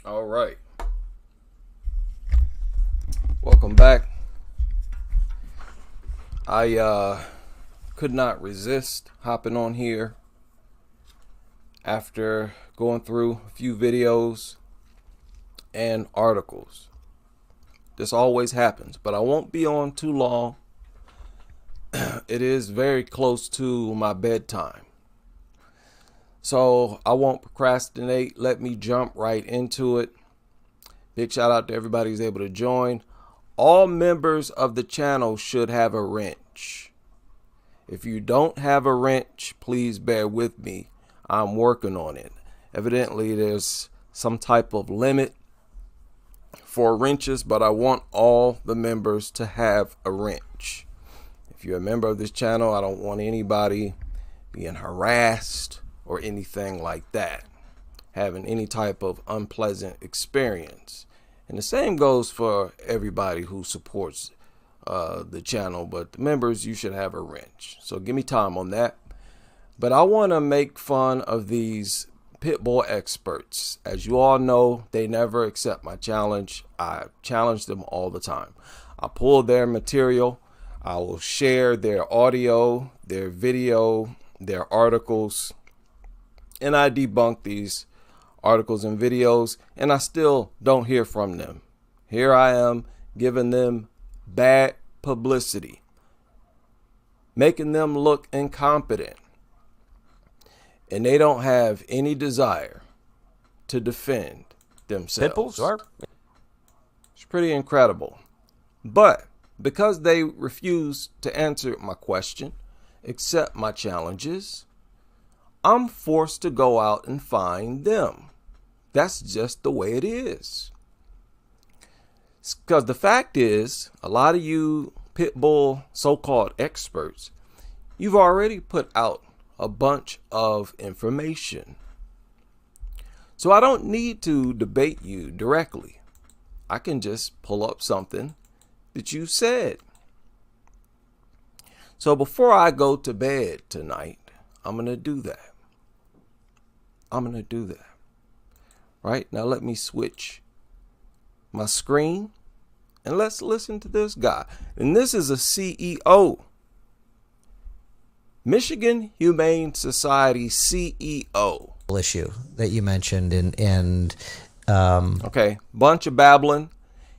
All right. Welcome back. I could not resist hopping on here after going through a few videos and articles. This always happens, but I won't be on too long. It is very close to my bedtime, so I won't procrastinate. Let me jump right into it. Big shout out to everybody who's able to join. All members of the channel should have a wrench. If you don't have a wrench, please bear with me. I'm working on it. Evidently, there's some type of limit for wrenches, but I want all the members to have a wrench. If you're a member of this channel, I don't want anybody being harassed or anything like that, having any type of unpleasant experience. And the same goes for everybody who supports the channel, but the members, you should have a wrench. So give me time on that. But I want to make fun of these pit bull experts. As you all know, they never accept my challenge. I challenge them all the time. I pull their material. I will share their audio, their video, their articles, and I debunk these articles and videos, and I still don't hear from them. Here I am giving them bad publicity, making them look incompetent, and they don't have any desire to defend themselves. Pit bulls are. It's pretty incredible. But because they refuse to answer my question, accept my challenges, I'm forced to go out and find them. That's just the way it is. Because the fact is, a lot of you pit bull so-called experts, you've already put out a bunch of information. So I don't need to debate you directly. I can just pull up something that you said. So before I go to bed tonight, I'm going to do that. Right now, let me switch my screen and let's listen to this guy. And this is a CEO, Michigan Humane Society CEO. Issue that you mentioned, and Okay, bunch of babbling.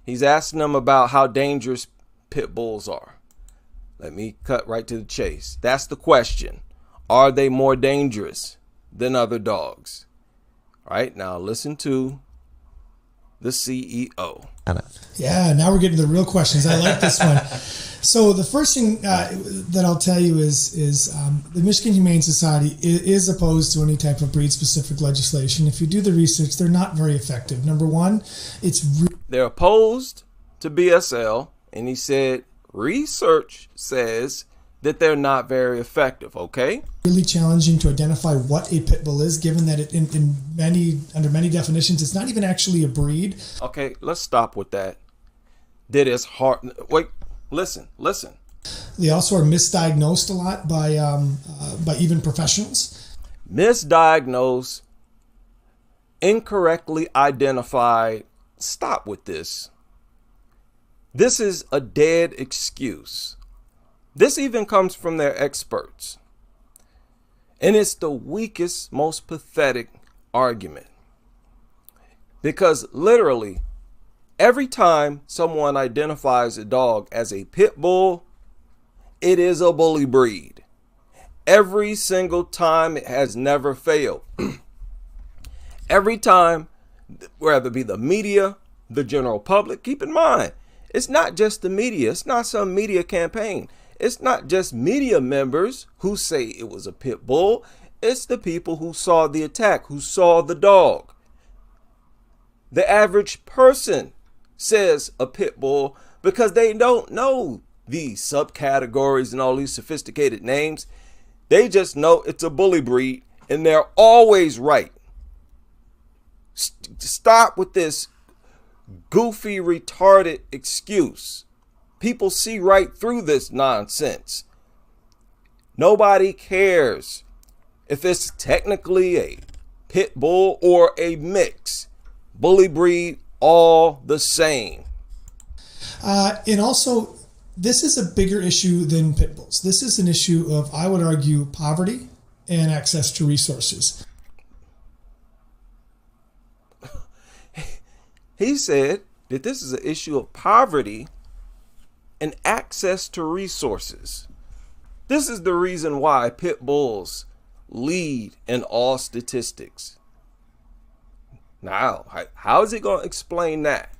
He's asking them about how dangerous pit bulls are. Let me cut right to the chase. That's the question. Are they more dangerous than other dogs? All right, now listen to the CEO. Yeah, now we're getting to the real questions. I like this one. So the first thing that I'll tell you is the Michigan Humane Society is opposed to any type of breed-specific legislation. If you do the research, they're not very effective. Number one, they're opposed to BSL, and he said research says that they're not very effective. Okay, really challenging to identify what a pit bull is, given that it under many definitions it's not even actually a breed. Okay, let's stop with that. That is hard. Wait, listen. They also are misdiagnosed a lot by even professionals. Misdiagnosed, incorrectly identified. Stop with this. This is a dead excuse. This even comes from their experts. And it's the weakest, most pathetic argument. Because literally, every time someone identifies a dog as a pit bull, it is a bully breed. Every single time, it has never failed. Every time, whether it be the media, the general public, keep in mind, it's not just the media. It's not some media campaign. It's not just media members who say it was a pit bull. It's the people who saw the attack, who saw the dog. The average person says a pit bull because they don't know these subcategories and all these sophisticated names. They just know it's a bully breed, and they're always right. Stop with this goofy, retarded excuse. People see right through this nonsense. Nobody cares if it's technically a pit bull or a mix. bully breed, all the same. And also, this is a bigger issue than pit bulls. This is an issue of, I would argue, poverty and access to resources. He said that this is an issue of poverty and access to resources. This is the reason why pit bulls lead in all statistics. Now, how is he going to explain that?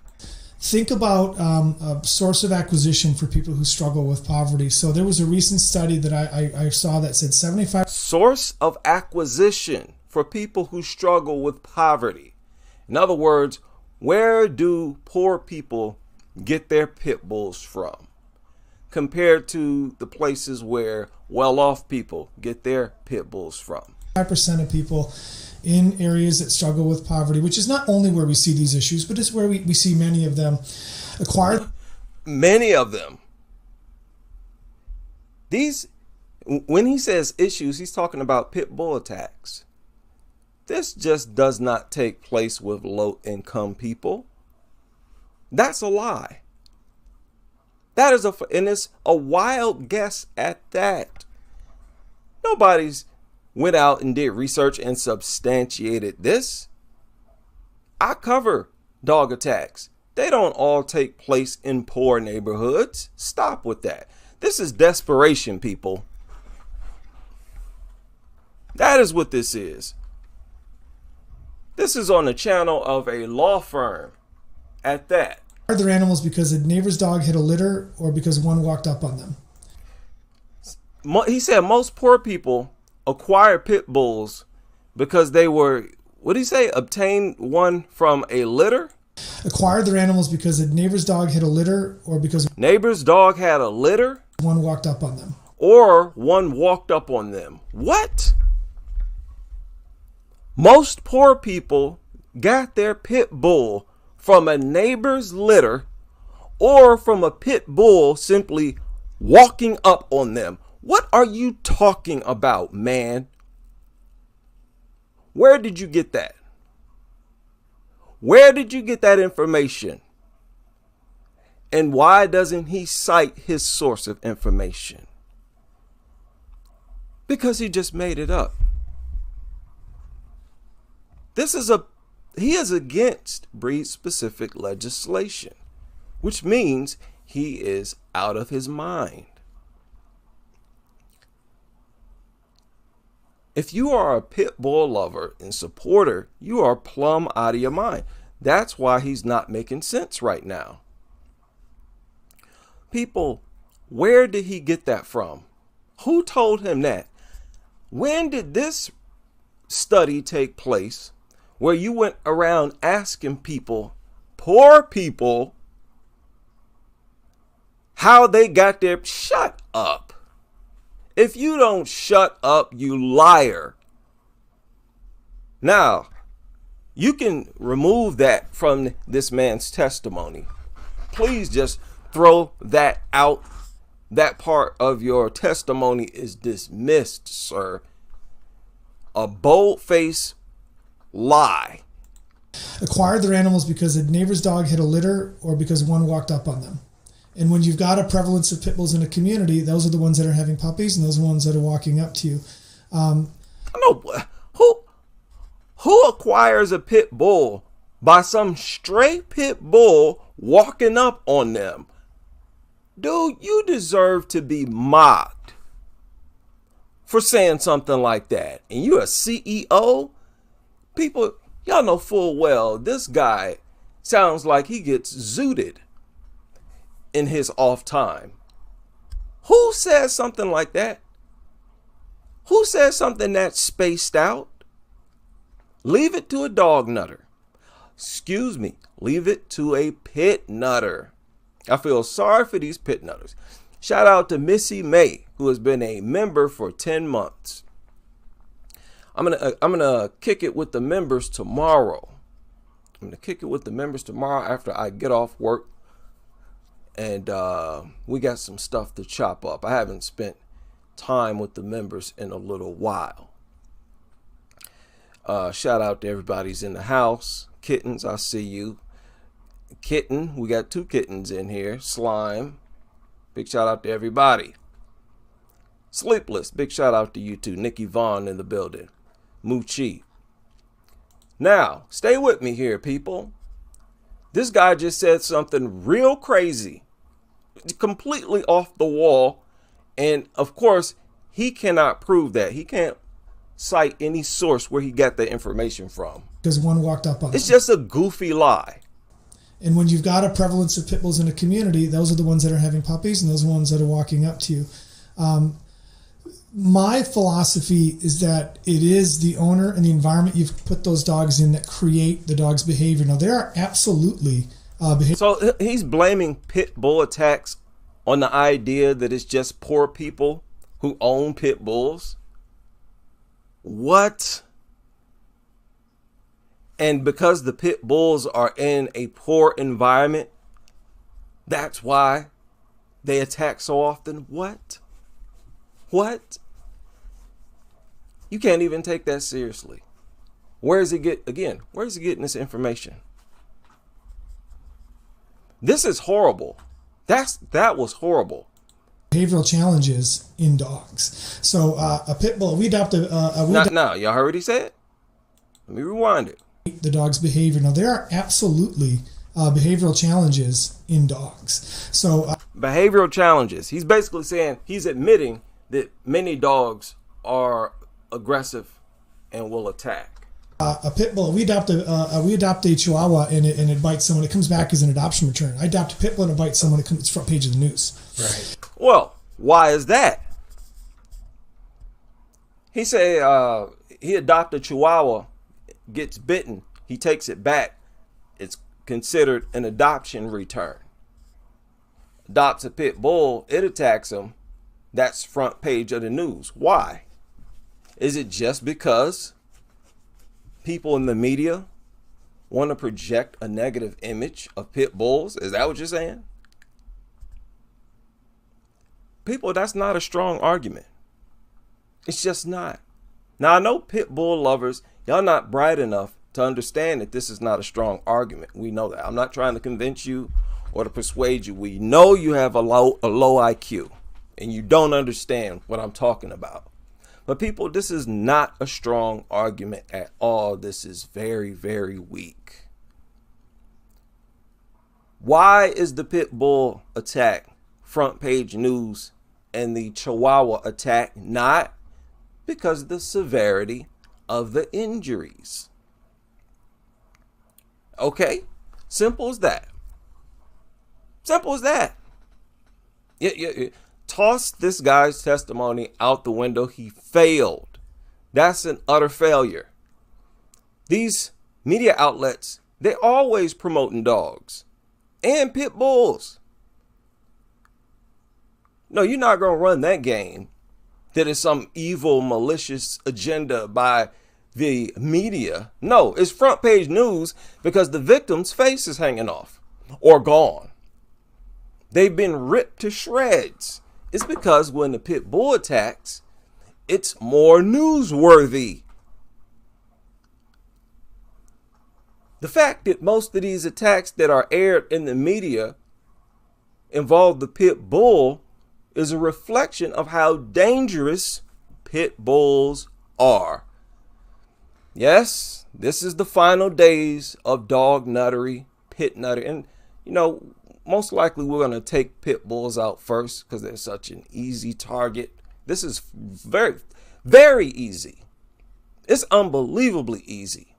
Think about a source of acquisition for people who struggle with poverty. So there was a recent study that I saw that said 75... Source of acquisition for people who struggle with poverty. In other words, where do poor people get their pit bulls from compared to the places where well-off people get their pit bulls from? 5% of people in areas that struggle with poverty, which is not only where we see these issues, but it's where we see many of them acquire. Many of them. These, when he says issues, he's talking about pit bull attacks. This just does not take place with low-income people. That's a lie. That is and it's a wild guess at that. Nobody's went out and did research and substantiated this. I cover dog attacks. They don't all take place in poor neighborhoods. Stop with that. This is desperation, people. That is what this is. This is on the channel of a law firm at that. Are their animals because a neighbor's dog hit a litter or because one walked up on them? He said most poor people acquire pit bulls because they were, what did he say, obtained one from a litter? Acquired their animals because a neighbor's dog hit a litter or because neighbor's dog had a litter? One walked up on them. Or one walked up on them. What? Most poor people got their pit bull from a neighbor's litter or from a pit bull simply walking up on them. What are you talking about, man? Where did you get that? Where did you get that information? And why doesn't he cite his source of information? Because he just made it up. He is against breed-specific legislation, which means he is out of his mind. If you are a pit bull lover and supporter, you are plumb out of your mind. That's why he's not making sense right now. People, where did he get that from? Who told him that? When did this study take place where you went around asking people, poor people, how they got their... Shut up. If you don't shut up, you liar. Now, you can remove that from this man's testimony. Please just throw that out. That part of your testimony is dismissed, sir. A bold-faced lie. Acquired their animals because a neighbor's dog hit a litter or because one walked up on them. And when you've got a prevalence of pit bulls in a community, those are the ones that are having puppies and those are the ones that are walking up to you. Who acquires a pit bull by some stray pit bull walking up on them? Dude, you deserve to be mocked for saying something like that. And you're a CEO? People, y'all know full well this guy sounds like he gets zooted in his off time. Who says something like that? Who says something that's spaced out? Leave it to a dog nutter. Excuse me, leave it to a pit nutter. I feel sorry for these pit nutters. Shout out to Missy May, who has been a member for 10 months. I'm gonna kick it with the members tomorrow. After I get off work. And we got some stuff to chop up. I haven't spent time with the members in a little while. Shout out to everybody's in the house. Kittens, I see you. Kitten, we got 2 kittens in here. Slime, big shout out to everybody. Sleepless, big shout out to you too. Nikki Vaughn in the building. Moochie. Now, stay with me here, people. This guy just said something real crazy, completely off the wall. And of course, he cannot prove that. He can't cite any source where he got the information from. Because one walked up on It's them. just a goofy lie. And when you've got a prevalence of pit bulls in a community, those are the ones that are having puppies and those are the ones that are walking up to you. My philosophy is that it is the owner and the environment you've put those dogs in that create the dog's behavior. Now, there are absolutely So he's blaming pit bull attacks on the idea that it's just poor people who own pit bulls. What? And because the pit bulls are in a poor environment, that's why they attack so often? What? What? You can't even take that seriously. Where's he getting this information? This is horrible. That was horrible. behavioral challenges in dogs. So a pit bull, we adopt Now, y'all heard what he said? Let me rewind it. the dog's behavior. Now, there are absolutely behavioral challenges in dogs. So Behavioral challenges. He's basically saying, he's admitting that many dogs are aggressive and will attack. a pit bull, we adopt a Chihuahua and it bites someone. It comes back as an adoption return. I adopt a pit bull and it bites someone. It comes front page of the news. Right. Well, why is that? He say he adopted a Chihuahua, gets bitten, he takes it back. It's considered an adoption return. Adopts a pit bull, it attacks him. That's front page of the news. Why? Is it just because people in the media want to project a negative image of pit bulls? Is that what you're saying? People, that's not a strong argument. It's just not. Now, I know pit bull lovers, y'all not bright enough to understand that this is not a strong argument. We know that. I'm not trying to convince you or to persuade you. We know you have a low IQ and you don't understand what I'm talking about. But people, this is not a strong argument at all. This is very, very weak. Why is the pit bull attack front page news and the Chihuahua attack not? Because of the severity of the injuries. Okay? Simple as that. Simple as that. Yeah. Toss this guy's testimony out the window. He failed. That's an utter failure. These media outlets, they're always promoting dogs and pit bulls. No, you're not going to run that game. That is some evil, malicious agenda by the media. No, it's front page news because the victim's face is hanging off or gone. They've been ripped to shreds. It's because when the pit bull attacks, it's more newsworthy. The fact that most of these attacks that are aired in the media involve the pit bull is a reflection of how dangerous pit bulls are. Yes, this is the final days of dog nuttery, pit nuttery. And, you know, most likely we're going to take pit bulls out first because they're such an easy target. This is very, very easy. It's unbelievably easy.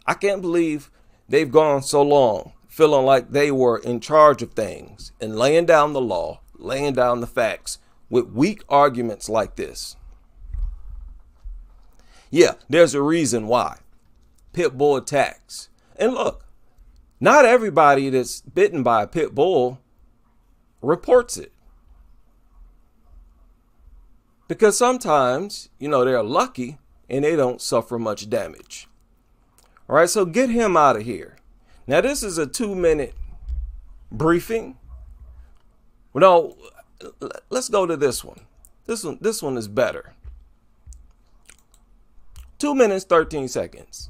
I can't believe they've gone so long feeling like they were in charge of things and laying down the law, laying down the facts with weak arguments like this. Yeah, there's a reason why. Pit bull attacks. And look, not everybody that's bitten by a pit bull reports it. Because sometimes, you know, they're lucky and they don't suffer much damage. All right, so get him out of here. Now, this is a 2-minute briefing. No, let's go to this one. This one is better. 2 minutes, 13 seconds.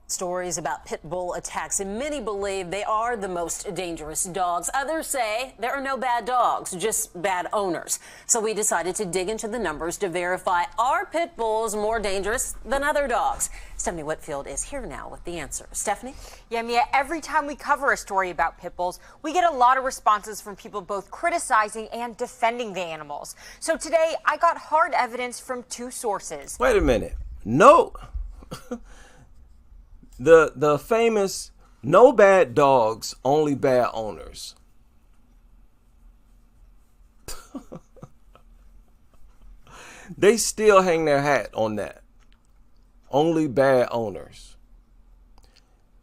Stories about pit bull attacks, and many believe they are the most dangerous dogs. Others say there are no bad dogs, just bad owners. So we decided to dig into the numbers to verify, are pit bulls more dangerous than other dogs? Stephanie Whitfield is here now with the answer. Stephanie? Yeah, Mia, every time we cover a story about pit bulls, we get a lot of responses from people both criticizing and defending the animals. So today, I got hard evidence from two sources. Wait a minute. No. The famous no bad dogs, only bad owners. They still hang their hat on that. Only bad owners.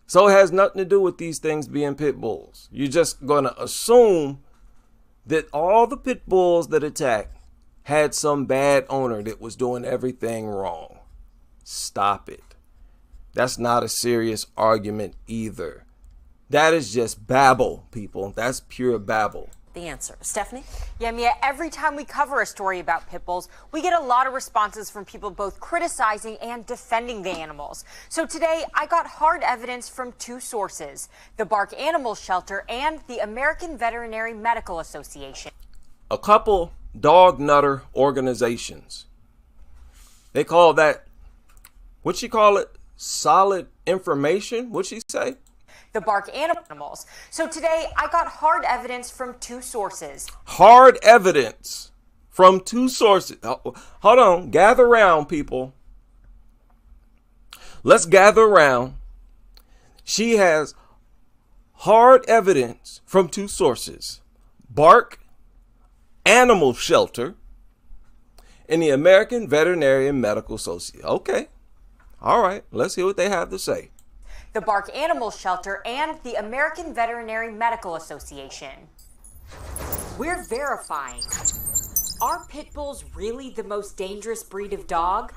So it has nothing to do with these things being pit bulls. You're just going to assume that all the pit bulls that attack had some bad owner that was doing everything wrong. Stop it. That's not a serious argument either. That is just babble, people. That's pure babble. The answer. Stephanie? Yeah, Mia, every time we cover a story about pit bulls, we get a lot of responses from people both criticizing and defending the animals. So today, I got hard evidence from two sources, the Bark Animal Shelter and the American Veterinary Medical Association. A couple dog nutter organizations. They call that, what'd she call it? Solid information? What'd she say? The Bark Animals. So today, I got hard evidence from two sources. Hard evidence from two sources. Hold on. Gather around, people. Let's gather around. She has hard evidence from two sources. Bark Animal Shelter and the American Veterinary Medical Association. Okay. All right. Let's hear what they have to say. The Bark Animal Shelter and the American Veterinary Medical Association. We're verifying. Are pit bulls really the most dangerous breed of dog?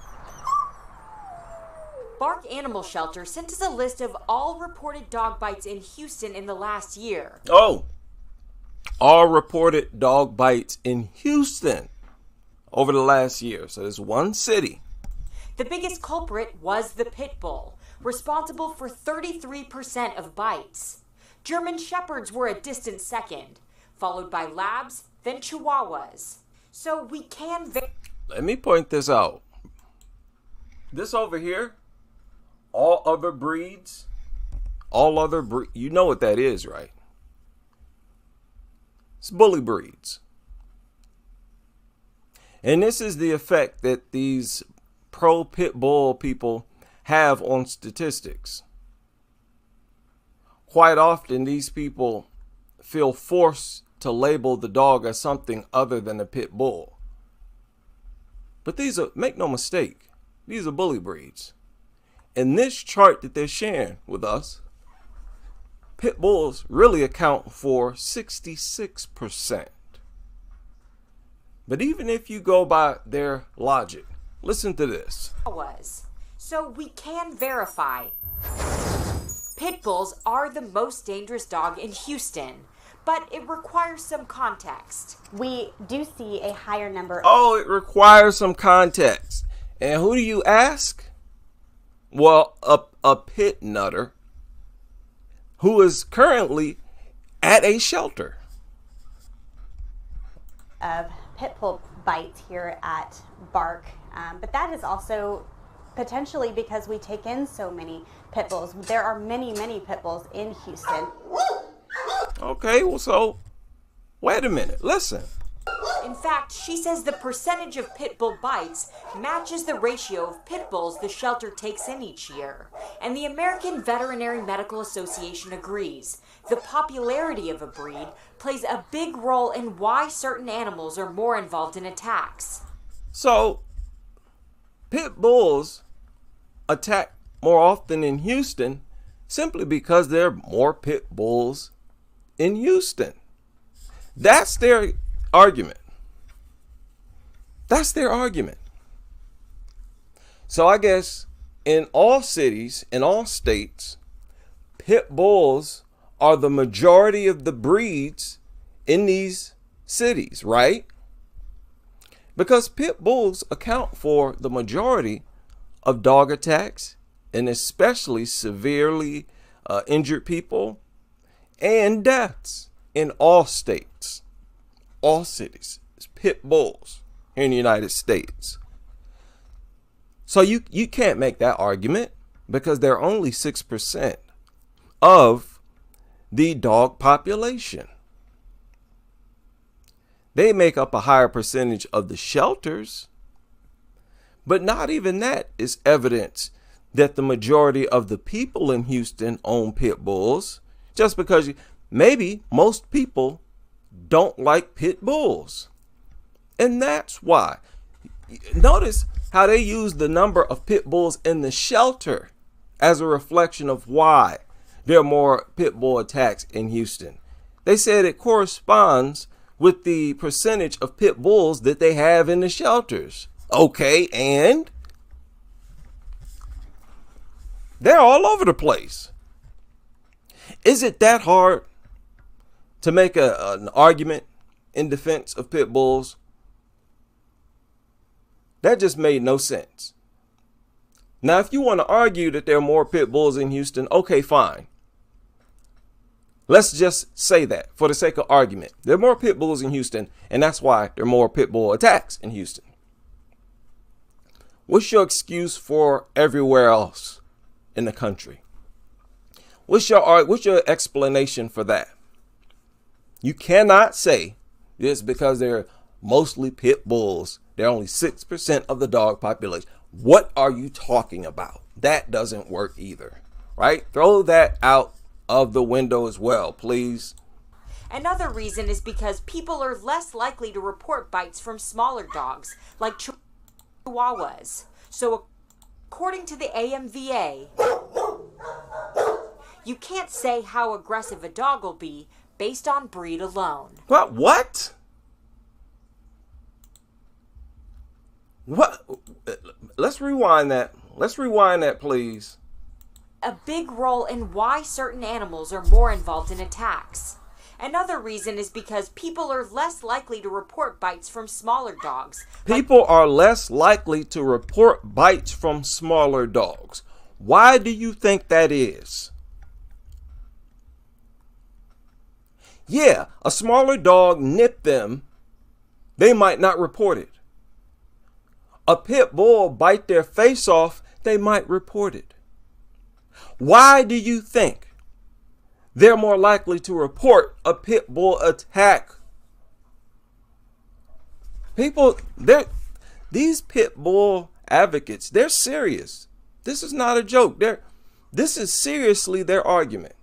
Bark Animal Shelter sent us a list of all reported dog bites in Houston in the last year. Oh, all reported dog bites in Houston over the last year. So there's one city. The biggest culprit was the pit bull, responsible for 33% of bites. German Shepherds were a distant second, followed by Labs, then Chihuahuas. So we can... Let me point this out. This over here, all other breeds, you know what that is, right? It's bully breeds. And this is the effect that these pro pit bull people have on statistics. Quite often, these people feel forced to label the dog as something other than a pit bull. But these are, make no mistake, these are bully breeds. In this chart that they're sharing with us, pit bulls really account for 66%. But even if you go by their logic, listen to this. So we can verify. Pit bulls are the most dangerous dog in Houston, but it requires some context. We do see a higher number. Oh, it requires some context. And who do you ask? Well, a pit nutter who is currently at a shelter. Of pit bull bites here at Bark, but that is also potentially because we take in so many pit bulls. There are many, many pit bulls in Houston. Okay, well, so wait a minute. Listen. In fact, she says the percentage of pit bull bites matches the ratio of pit bulls the shelter takes in each year. And the American Veterinary Medical Association agrees. The popularity of a breed plays a big role in why certain animals are more involved in attacks. So, pit bulls attack more often in Houston simply because there are more pit bulls in Houston. That's their argument. That's their argument. So I guess in all cities, in all states, pit bulls are the majority of the breeds in these cities, right? Because pit bulls account for the majority of dog attacks and especially severely injured people and deaths in all states, all cities. It's pit bulls here in the United States. So you can't make that argument because they're only 6% of the dog population. They make up a higher percentage of the shelters, but not even that is evidence that the majority of the people in Houston own pit bulls, just because maybe most people don't like pit bulls. And that's why. Notice how they use the number of pit bulls in the shelter as a reflection of why there are more pit bull attacks in Houston. They said it corresponds with the percentage of pit bulls that they have in the shelters. Okay, and they're all over the place. Is it that hard to make an argument in defense of pit bulls? That just made no sense. Now, if you want to argue that there are more pit bulls in Houston, okay, fine. Let's just say that for the sake of argument. There are more pit bulls in Houston, and that's why there are more pit bull attacks in Houston. What's your excuse for everywhere else in the country? What's your explanation for that? You cannot say this because they're mostly pit bulls. They're only 6% of the dog population. What are you talking about? That doesn't work either, right? Throw that out of the window as well, please. Another reason is because people are less likely to report bites from smaller dogs, like Chihuahuas. So according to the AMVA, you can't say how aggressive a dog will be based on breed alone. What? What? Let's rewind that. Let's rewind that, please. A big role in why certain animals are more involved in attacks. Another reason is because people are less likely to report bites from smaller dogs. People are less likely to report bites from smaller dogs. Why do you think that is? Yeah, a smaller dog nipped them. They might not report it. A pit bull bite their face off, they might report it. Why do you think they're more likely to report a pit bull attack? These pit bull advocates, they're serious. This is not a joke. This is seriously their argument.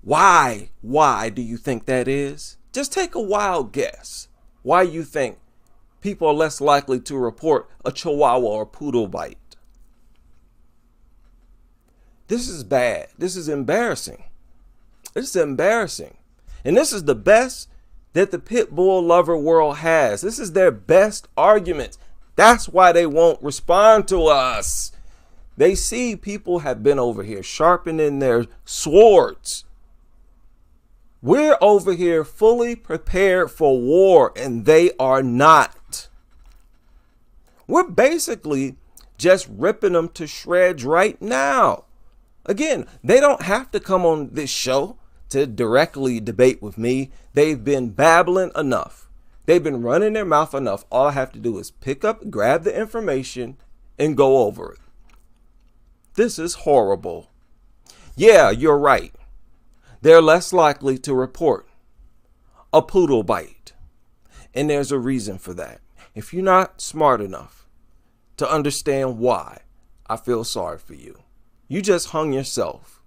Why do you think that is? Just take a wild guess why you think people are less likely to report a Chihuahua or poodle bite. This is bad. This is embarrassing. This is embarrassing. And this is the best that the pit bull lover world has. This is their best argument. That's why they won't respond to us. They see people have been over here sharpening their swords. We're over here fully prepared for war, and they are not. We're basically just ripping them to shreds right now. Again, they don't have to come on this show to directly debate with me. They've been babbling enough. They've been running their mouth enough. All I have to do is pick up, grab the information, and go over it. This is horrible. Yeah, you're right. They're less likely to report a poodle bite. And there's a reason for that. If you're not smart enough to understand why, I feel sorry for you. You just hung yourself.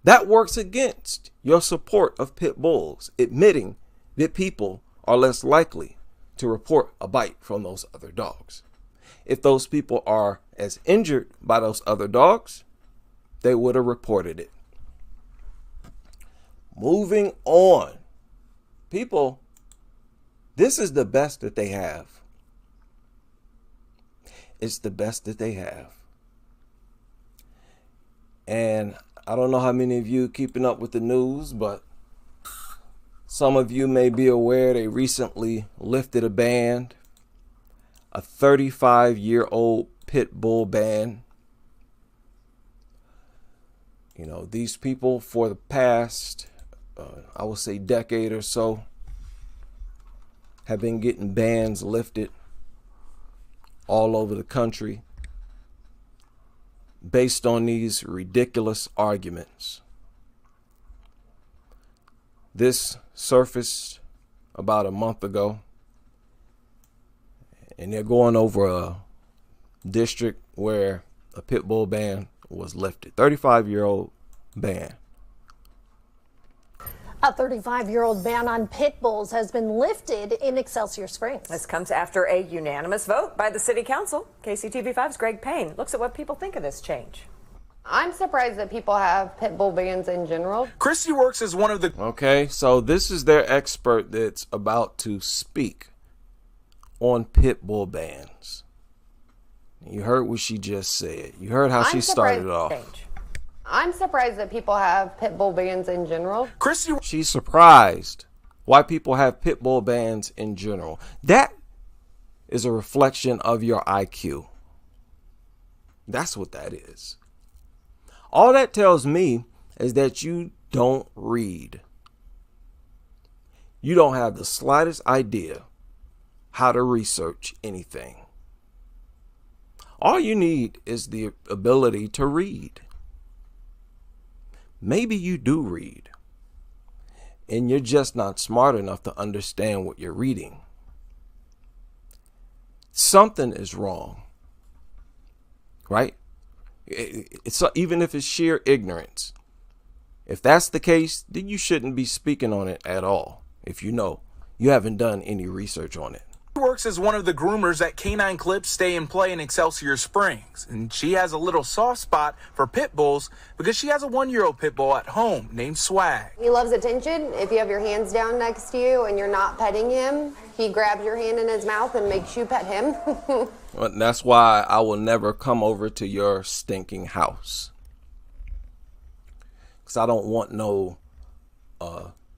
That works against your support of pit bulls, admitting that people are less likely to report a bite from those other dogs. If those people are as injured by those other dogs, they would have reported it. Moving on. People, this is the best that they have. It's the best that they have. And I don't know how many of you keeping up with the news, but some of you may be aware they recently lifted a ban a 35-year-old pit bull ban. You know, these people for the past, I would say, decade or so, have been getting bans lifted all over the country based on these ridiculous arguments. This surfaced about a month ago, and they're going over a district where a pit bull ban was lifted. 35-year-old ban. A 35-year-old ban on pit bulls has been lifted in Excelsior Springs. This comes after a unanimous vote by the city council. KCTV5's Greg Payne looks at what people think of this change. I'm surprised that people have pit bull bans in general. Christy works as one of the... Okay, so this is their expert that's about to speak on pit bull bans. You heard what she just said. You heard how she started off. I'm surprised that people have pit bull bans in general. Christy... She's surprised why people have pit bull bans in general. That is a reflection of your IQ. That's what that is. All that tells me is that you don't read. You don't have the slightest idea how to research anything. All you need is the ability to read. Maybe you do read, and you're just not smart enough to understand what you're reading. Something is wrong, right? It's even if it's sheer ignorance. If that's the case, then you shouldn't be speaking on it at all. If you know you haven't done any research on it. She works as one of the groomers at Canine Clips Stay and Play in Excelsior Springs, and she has a little soft spot for pit bulls because she has a 1-year-old pit bull at home named Swag. He loves attention. If you have your hands down next to you and you're not petting him, he grabs your hand in his mouth and makes you pet him. Well, that's why I will never come over to your stinking house. Because I don't want no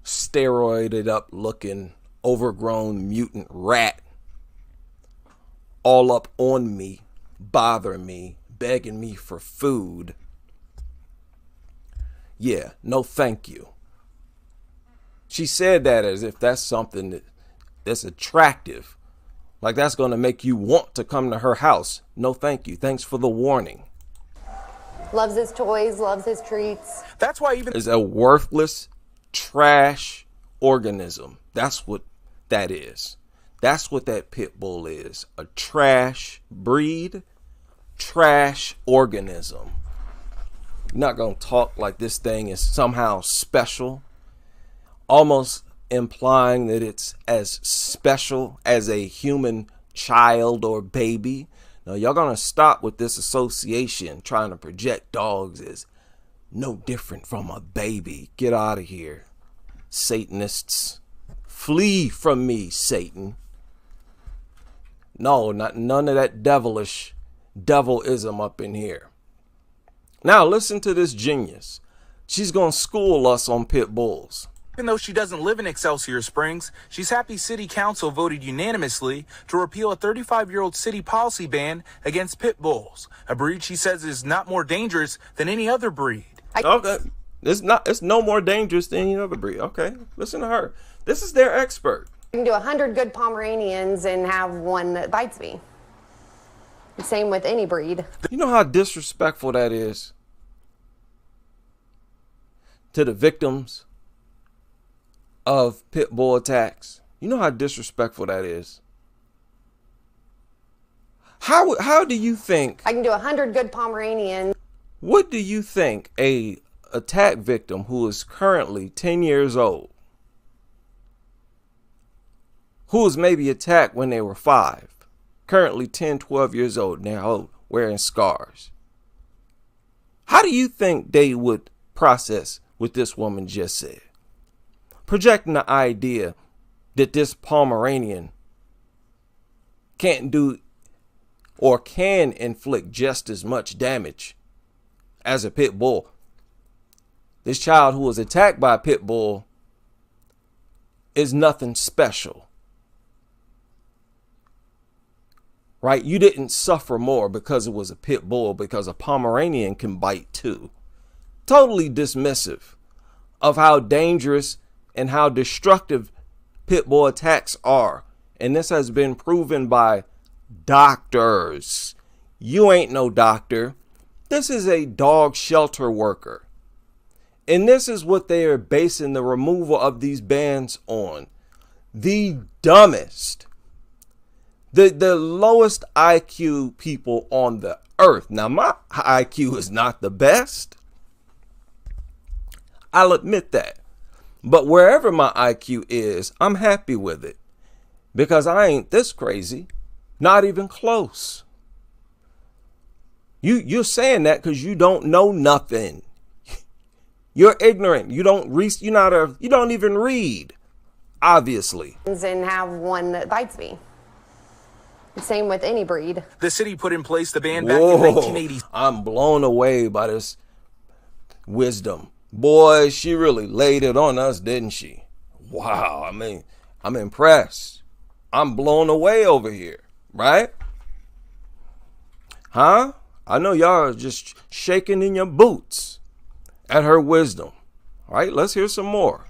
steroided up looking overgrown mutant rat all up on me, bothering me, begging me for food. Yeah, no thank you. She said that as if that's something that's attractive. Like that's going to make you want to come to her house. No thank you. Thanks for the warning. Loves his toys, loves his treats. That's why even... Is a worthless trash organism. That's what that is. That's what that pit bull is. A trash breed, trash organism. You're not going to talk like this thing is somehow special, almost implying that it's as special as a human child or baby. Now, y'all going to stop with this association trying to project dogs as no different from a baby. Get out of here, Satanists. Flee from me, Satan. No, none of that devilism up in here. Now listen to this genius. She's going to school us on pit bulls. Even though she doesn't live in Excelsior Springs, she's happy City Council voted unanimously to repeal a 35-year-old city policy ban against pit bulls, a breed she says is not more dangerous than any other breed. Okay, it's no more dangerous than any other breed. Okay, listen to her. This is their expert. I can do 100 good Pomeranians and have one that bites me. Same with any breed. You know how disrespectful that is to the victims of pit bull attacks? You know how disrespectful that is? How do you think... I can do 100 good Pomeranians. What do you think a attack victim who is currently 10 years old, who was maybe attacked when they were 5, currently 10, 12 years old, now wearing scars, how do you think they would process what this woman just said? Projecting the idea that this Pomeranian can't do or can inflict just as much damage as a pit bull. This child who was attacked by a pit bull is nothing special. right? You didn't suffer more because it was a pit bull, because a Pomeranian can bite too. Totally dismissive of how dangerous and how destructive pit bull attacks are. And this has been proven by doctors. You ain't no doctor. This is a dog shelter worker. And this is what they are basing the removal of these bans on. The dumbest, the lowest IQ people on the earth. Now, my IQ is not the best. I'll admit that. But wherever my IQ is, I'm happy with it. Because I ain't this crazy. Not even close. You're saying that because you don't know nothing. You're ignorant. You don't even read. Obviously. And have one that bites me. Same with any breed. The city put in place the ban back in 1980. I'm blown away by this wisdom. Boy, she really laid it on us, didn't she? Wow. I mean, I'm impressed. I'm blown away over here, right? Huh? I know y'all are just shaking in your boots at her wisdom. All right, let's hear some more.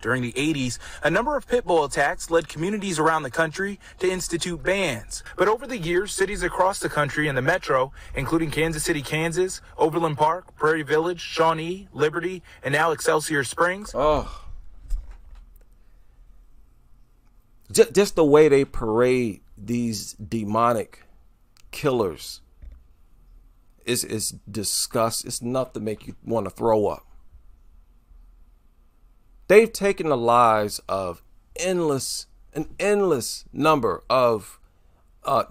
During the 80s, a number of pit bull attacks led communities around the country to institute bans. But over the years, cities across the country and the metro, including Kansas City, Kansas, Overland Park, Prairie Village, Shawnee, Liberty, and now Excelsior Springs. Oh. Just the way they parade these demonic killers is disgust. It's enough to make you want to throw up. They've taken the lives of an endless number of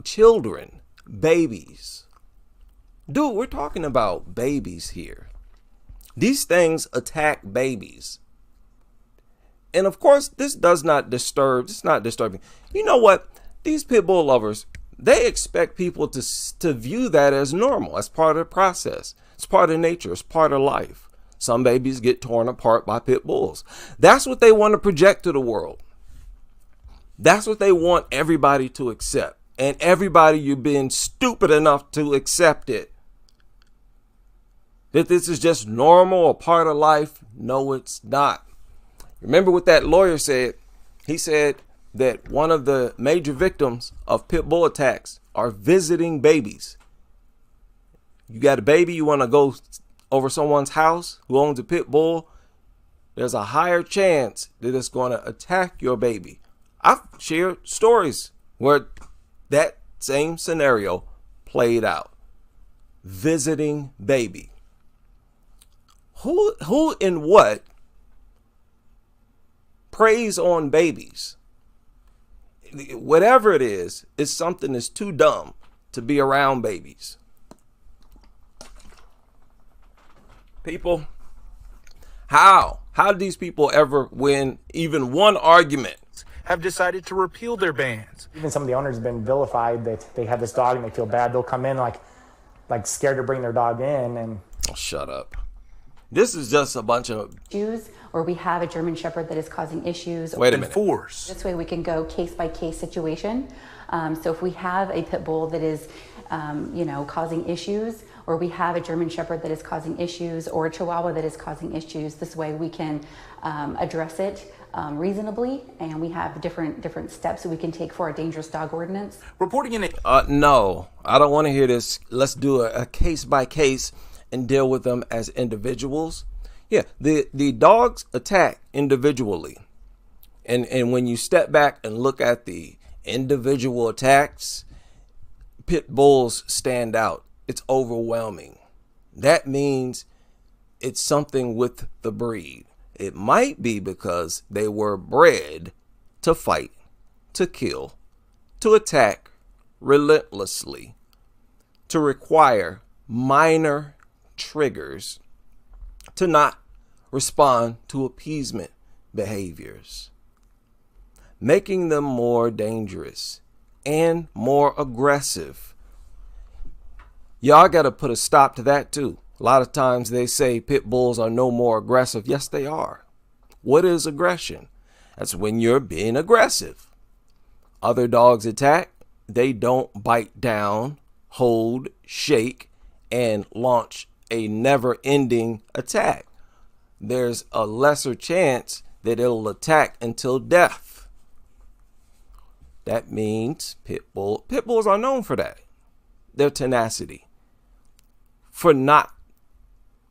children, babies. Dude, we're talking about babies here. These things attack babies. And of course, this does not disturb. It's not disturbing. You know what? These pit bull lovers, they expect people to view that as normal, as part of the process. It's part of nature. It's part of life. Some babies get torn apart by pit bulls. That's what they want to project to the world. That's what they want everybody to accept. And everybody, you're being stupid enough to accept it. That this is just normal, a part of life. No, it's not. Remember what that lawyer said? He said that one of the major victims of pit bull attacks are visiting babies. You got a baby, you want to go over someone's house who owns a pit bull, there's a higher chance that it's going to attack your baby. I've shared stories where that same scenario played out. Visiting baby. Who and what preys on babies? Whatever it is, it's something that's too dumb to be around babies. People, how did these people ever win even one argument? Have decided to repeal their bans. Even some of the owners have been vilified that they have this dog and they feel bad. They'll come in like scared to bring their dog in and... Oh, shut up. This is just a bunch of issues, or we have a German Shepherd that is causing issues. Wait a minute. This way we can go case by case situation. So if we have a pit bull that is, causing issues, or we have a German Shepherd that is causing issues, or a Chihuahua that is causing issues, this way we can address it reasonably, and we have different steps that we can take for our dangerous dog ordinance. Reporting in no, I don't want to hear this. Let's do a case by case and deal with them as individuals. Yeah, the dogs attack individually. And when you step back and look at the individual attacks, pit bulls stand out. It's overwhelming. That means it's something with the breed. It might be because they were bred to fight, to kill, to attack relentlessly, to require minor triggers, to not respond to appeasement behaviors, making them more dangerous and more aggressive. Y'all got to put a stop to that too. A lot of times they say pit bulls are no more aggressive. Yes, they are. What is aggression? That's when you're being aggressive. Other dogs attack. they don't bite down, hold, shake, and launch a never-ending attack. There's a lesser chance that it'll attack until death. That means pit bulls are known for that. Their tenacity. For not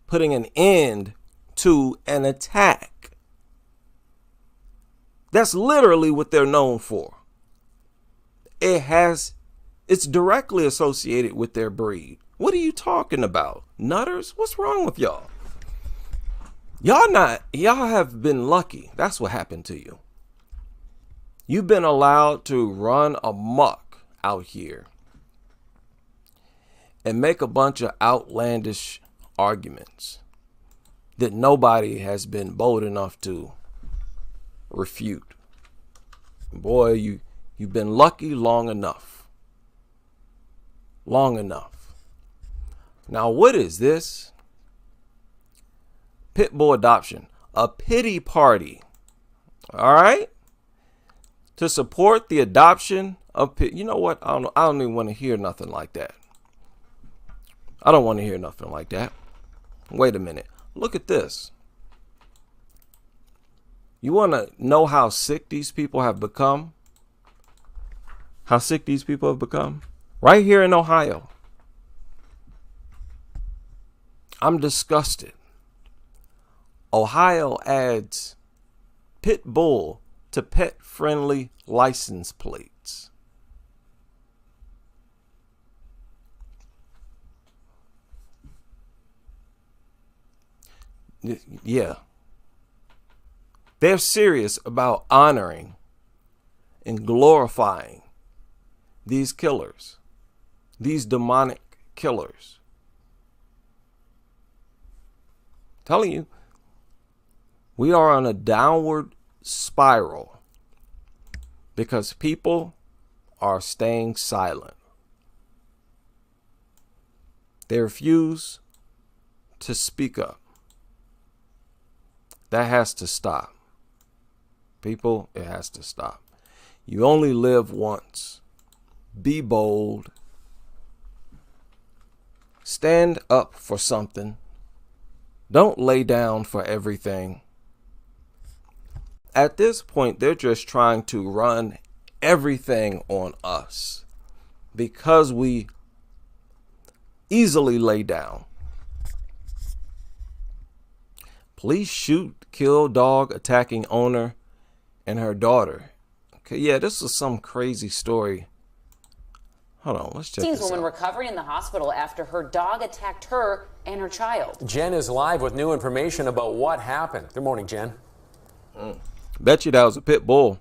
putting an end to an attack. That's literally what they're known for. It's directly associated with their breed. What are you talking about? Nutters? What's wrong with y'all? Y'all have been lucky. That's what happened to you. You've been allowed to run amok out here and make a bunch of outlandish arguments that nobody has been bold enough to refute. Boy, you've been lucky long enough. Long enough. Now, what is this? Pit bull adoption. A pity party. All right? To support the adoption of pit. You know what? I don't even want to hear nothing like that. I don't want to hear nothing like that. Wait a minute. Look at this. You want to know how sick these people have become? How sick these people have become? Right here in Ohio. I'm disgusted. Ohio adds pit bull to pet-friendly license plates. Yeah. They're serious about honoring and glorifying these killers, these demonic killers. I'm telling you, we are on a downward spiral because people are staying silent. They refuse to speak up. That has to stop. People, it has to stop. You only live once. Be bold. Stand up for something. Don't lay down for everything. At this point, they're just trying to run everything on us because we easily lay down. Police shoot, kill dog attacking owner and her daughter. Okay, yeah, this is some crazy story. Hold on, let's check this woman out. recovering in the hospital after her dog attacked her and her child. Jen is live with new information about what happened. Good morning, Jen. Bet you that was a pit bull.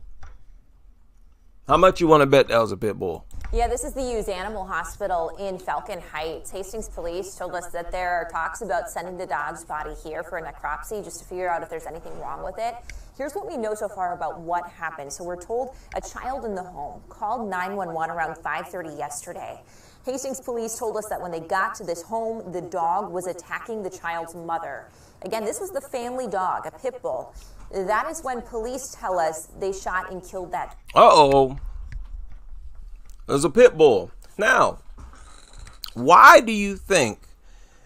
How much you want to bet that was a pit bull? Yeah, this is the Hughes Animal Hospital in Falcon Heights. Hastings police told us that there are talks about sending the dog's body here for a necropsy just to figure out if there's anything wrong with it. Here's what we know so far about what happened. So we're told a child in the home called 911 around 5:30 yesterday. Hastings police told us that when they got to this home, the dog was attacking the child's mother. Again, this was the family dog, a pit bull. That is when police tell us they shot and killed that. Uh-oh. There's a pit bull. Now, why do you think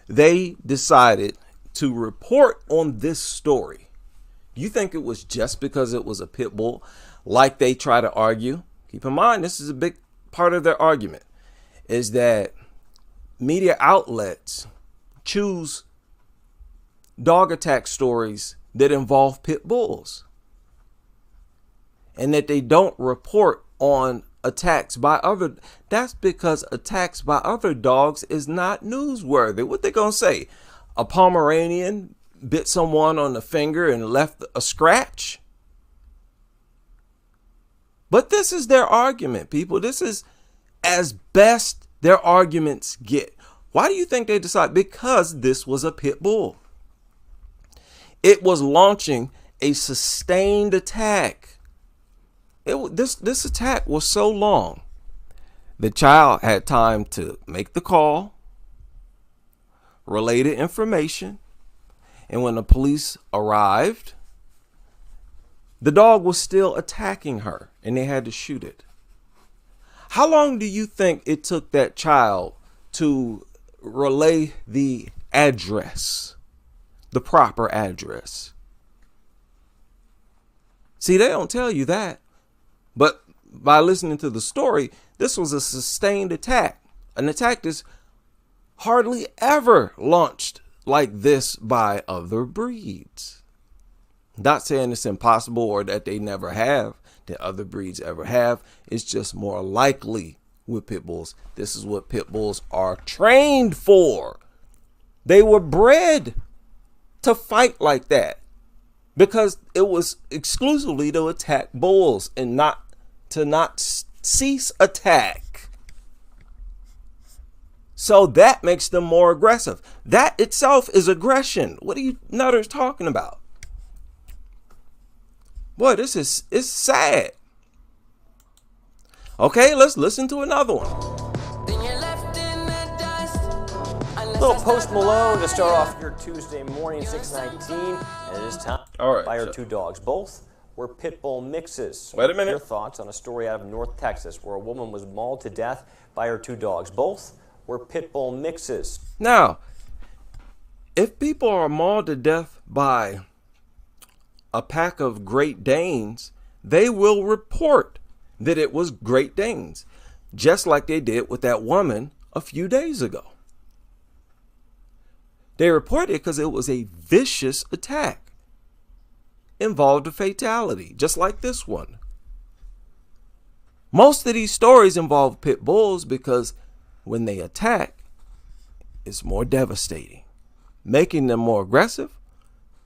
they decided to report on this story? Do you think it was just because it was a pit bull, like they try to argue? Keep in mind, this is a big part of their argument, is that media outlets choose dog attack stories that involve pit bulls, and that they don't report on attacks by other. That's because attacks by other dogs is not newsworthy. What they gonna say? A Pomeranian bit someone on the finger and left a scratch? But this is their argument, people. This is as best their arguments get. Why do you think they decide? Because this was a pit bull. It was launching a sustained attack. This attack was so long, the child had time to make the call, relay the information, and when the police arrived, the dog was still attacking her and they had to shoot it. How long do you think it took that child to relay the address, the proper address? See, they don't tell you that. But by listening to the story, this was a sustained attack, an attack that's hardly ever launched like this by other breeds. Not saying it's impossible or that they never have, that other breeds ever have. It's just more likely with pit bulls. This is what pit bulls are trained for. They were bred to fight like that because it was exclusively to attack bulls and not cease attack. So that makes them more aggressive. That itself is aggression. What are you nutters talking about? Boy, it's sad. Okay, let's listen to another one. Little Post Malone to start off your Tuesday morning, 6:19, and it is time to buy our two dogs. Both were pit bull mixes. Wait a minute. Your thoughts on a story out of North Texas where a woman was mauled to death by her two dogs. Both were pit bull mixes. Now, if people are mauled to death by a pack of Great Danes, they will report that it was Great Danes, just like they did with that woman a few days ago. They reported it because it was a vicious attack, involved a fatality, just like this one. Most of these stories involve pit bulls because when they attack, it's more devastating, making them more aggressive,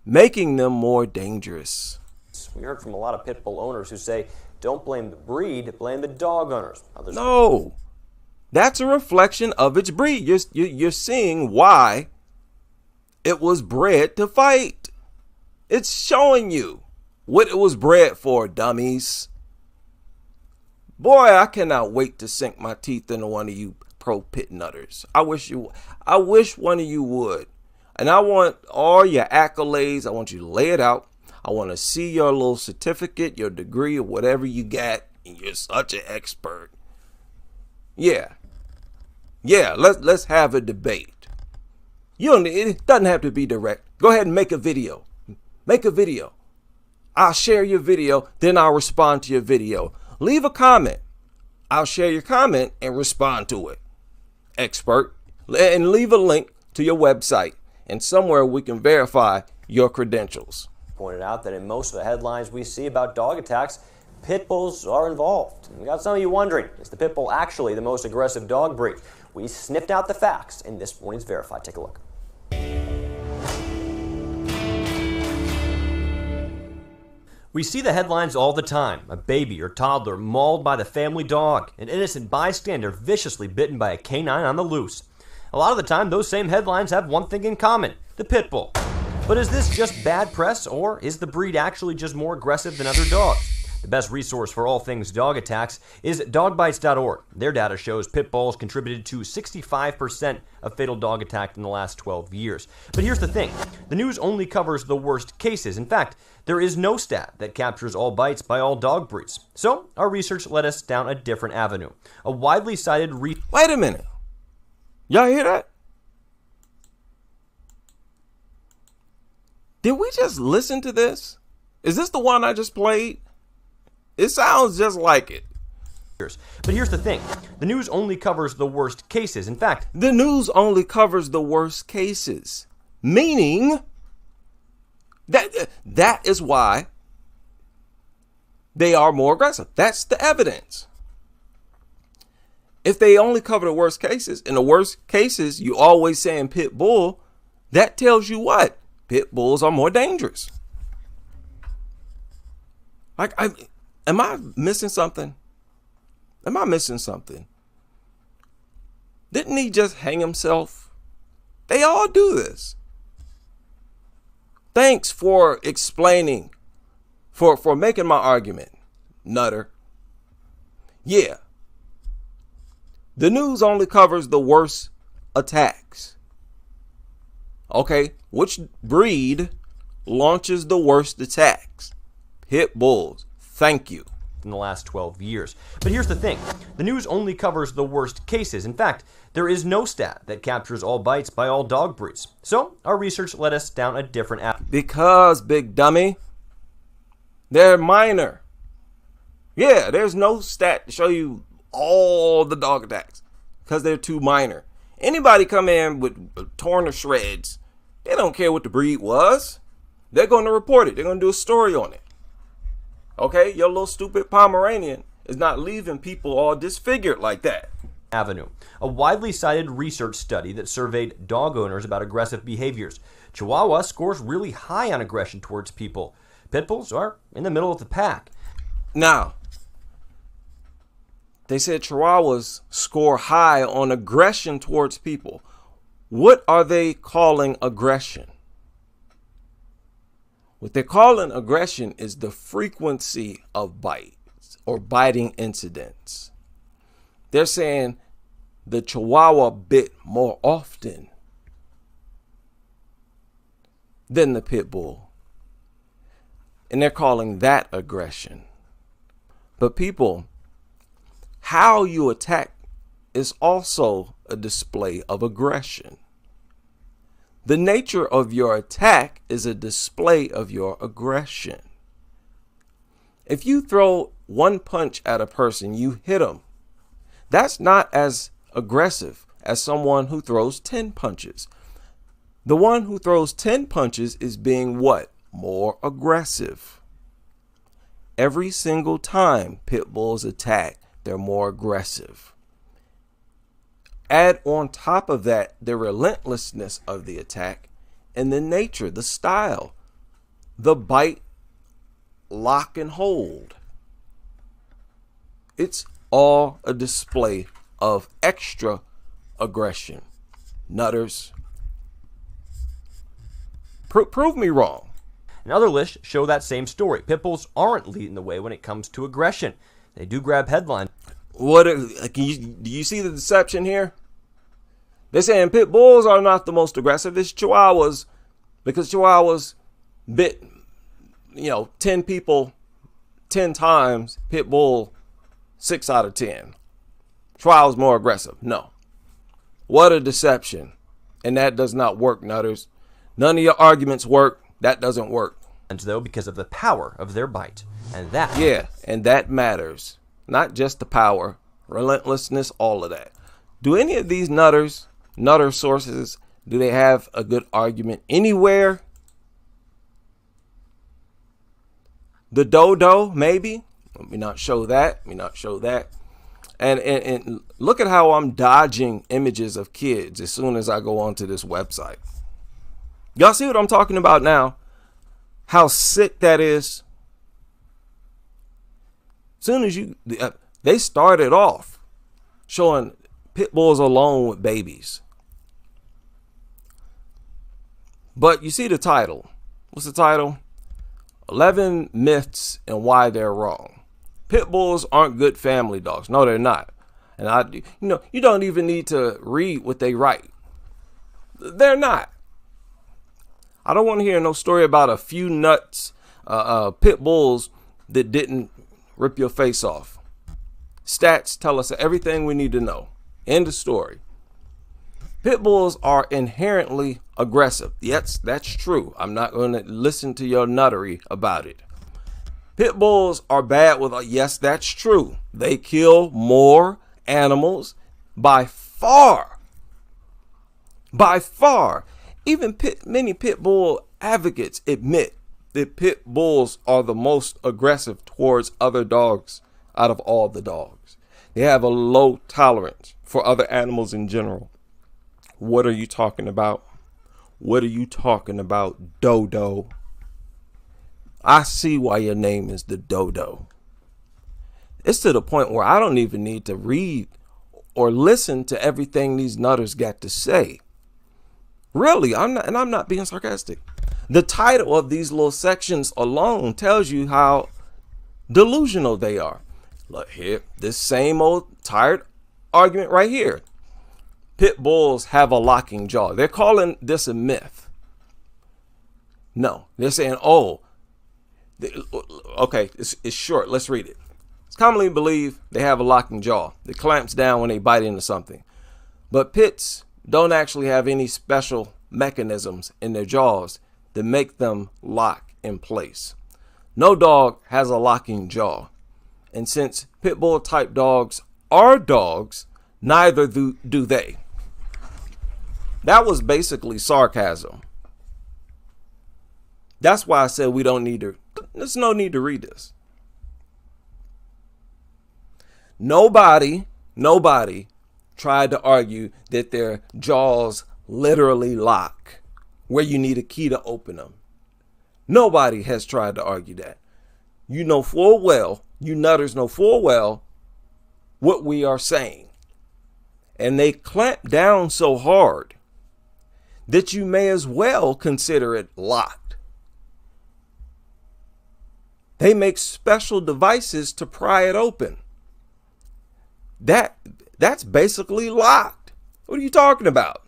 making them more dangerous. We heard from a lot of pit bull owners who say, don't blame the breed, blame the dog owners. No, that's a reflection of its breed. You're seeing why it was bred to fight. It's showing you what it was bred for, dummies. Boy, I cannot wait to sink my teeth into one of you pro pit nutters. I wish one of you would. And I want all your accolades. I want you to lay it out. I want to see your little certificate, your degree, or whatever you got. And you're such an expert. Yeah, let's have a debate. It doesn't have to be direct. Go ahead and make a video. Make a video. I'll share your video, then I'll respond to your video. Leave a comment. I'll share your comment and respond to it. Expert. And leave a link to your website and somewhere we can verify your credentials. Pointed out that in most of the headlines we see about dog attacks, pit bulls are involved. We got some of you wondering, is the pit bull actually the most aggressive dog breed? We sniffed out the facts in this morning's Verified. Take a look. We see the headlines all the time. A baby or toddler mauled by the family dog. An innocent bystander viciously bitten by a canine on the loose. A lot of the time, those same headlines have one thing in common: the pit bull. But is this just bad press, or is the breed actually just more aggressive than other dogs? The best resource for all things dog attacks is dogbites.org. Their data shows pit bulls contributed to 65% of fatal dog attacks in the last 12 years. But here's the thing. The news only covers the worst cases. In fact, there is no stat that captures all bites by all dog breeds. So our research led us down a different avenue. A widely cited Wait a minute. Y'all hear that? Did we just listen to this? Is this the one I just played? It sounds just like it. But here's the thing. The news only covers the worst cases. In fact, the news only covers the worst cases. Meaning that is why they are more aggressive. That's the evidence. If they only cover the worst cases, in the worst cases, you always saying pit bull, that tells you what? Pit bulls are more dangerous. Am I missing something? Am I missing something? Didn't he just hang himself? They all do this. Thanks for explaining, for making my argument, nutter. Yeah. The news only covers the worst attacks. Okay, which breed launches the worst attacks? Pit bulls. Thank you. in the last 12 years. But here's the thing. The news only covers the worst cases. In fact, there is no stat that captures all bites by all dog breeds. So our research led us down a different avenue. Because, big dummy, they're minor. Yeah, there's no stat to show you all the dog attacks because they're too minor. Anybody come in with torn to shreds, they don't care what the breed was. They're going to report it. They're going to do a story on it. Okay, your little stupid Pomeranian is not leaving people all disfigured like that. Avenue, a widely cited research study that surveyed dog owners about aggressive behaviors. Chihuahua scores really high on aggression towards people. Pit bulls are in the middle of the pack. Now, they said Chihuahuas score high on aggression towards people. What are they calling aggression? What they're calling aggression is the frequency of bites or biting incidents. They're saying the Chihuahua bit more often than the pit bull. And they're calling that aggression. But people, how you attack is also a display of aggression. The nature of your attack is a display of your aggression. If you throw one punch at a person, you hit them. That's not as aggressive as someone who throws 10 punches. The one who throws 10 punches is being what? More aggressive. Every single time pit bulls attack, they're more aggressive. Add on top of that the relentlessness of the attack and the nature, the style, the bite, lock, and hold. It's all a display of extra aggression. Nutters. Prove me wrong. And other lists show that same story. Pit bulls aren't leading the way when it comes to aggression. They do grab headlines. Do you see the deception here? They're saying pit bulls are not the most aggressive. It's Chihuahuas, because Chihuahuas bit, 10 people 10 times. Pit bull 6 out of 10. Chihuahua's more aggressive. No. What a deception. And that does not work, Nutters. None of your arguments work. That doesn't work. And though, because of the power of their bite. And that. Yeah, and that matters. Not just the power, relentlessness, all of that. Do any of these nutter sources, do they have a good argument anywhere? The dodo, maybe. Let me not show that. And look at how I'm dodging images of kids as soon as I go onto this website. Y'all see what I'm talking about now? How sick that is. Soon as they started off showing pit bulls alone with babies. But you see the title. What's the title? 11 myths and why they're wrong. Pit bulls aren't good family dogs. No, they're not. And you don't even need to read what they write. They're not. I don't want to hear no story about a few nuts, pit bulls that didn't rip your face off. Stats tell us everything we need to know. End of story. Pit bulls are inherently aggressive. Yes, that's true. I'm not going to listen to your nuttery about it. Pit bulls are bad with, yes, that's true. They kill more animals by far. By far. Even many pit bull advocates admit that pit bulls are the most aggressive towards other dogs out of all the dogs. They have a low tolerance for other animals in general. What are you talking about? What are you talking about, Dodo? I see why your name is the Dodo. It's to the point where I don't even need to read or listen to everything these nutters got to say. Really, I'm not being sarcastic. The title of these little sections alone tells you how delusional they are. Look here, this same old tired argument right here. Pit bulls have a locking jaw. They're calling this a myth. No, they're saying, okay, it's short. Let's read it. It's commonly believed they have a locking jaw that clamps down when they bite into something. But pits don't actually have any special mechanisms in their jaws that make them lock in place. No dog has a locking jaw. And since pit bull type dogs are dogs, neither do they. That was basically sarcasm. That's why I said there's no need to read this. Nobody tried to argue that their jaws literally lock, where you need a key to open them. Nobody has tried to argue that. You know full well, you nutters know full well what we are saying. And they clamp down so hard that you may as well consider it locked. They make special devices to pry it open. That's basically locked. What are you talking about?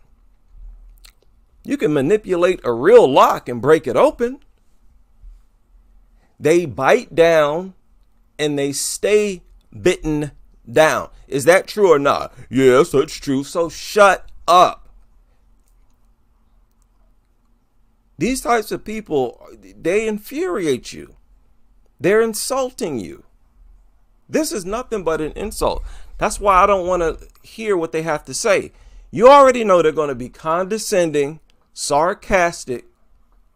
You can manipulate a real lock and break it open. They bite down and they stay bitten down. Is that true or not? Yes, that's true. So shut up. These types of people, they infuriate you. They're insulting you. This is nothing but an insult. That's why I don't want to hear what they have to say. You already know they're going to be condescending, sarcastic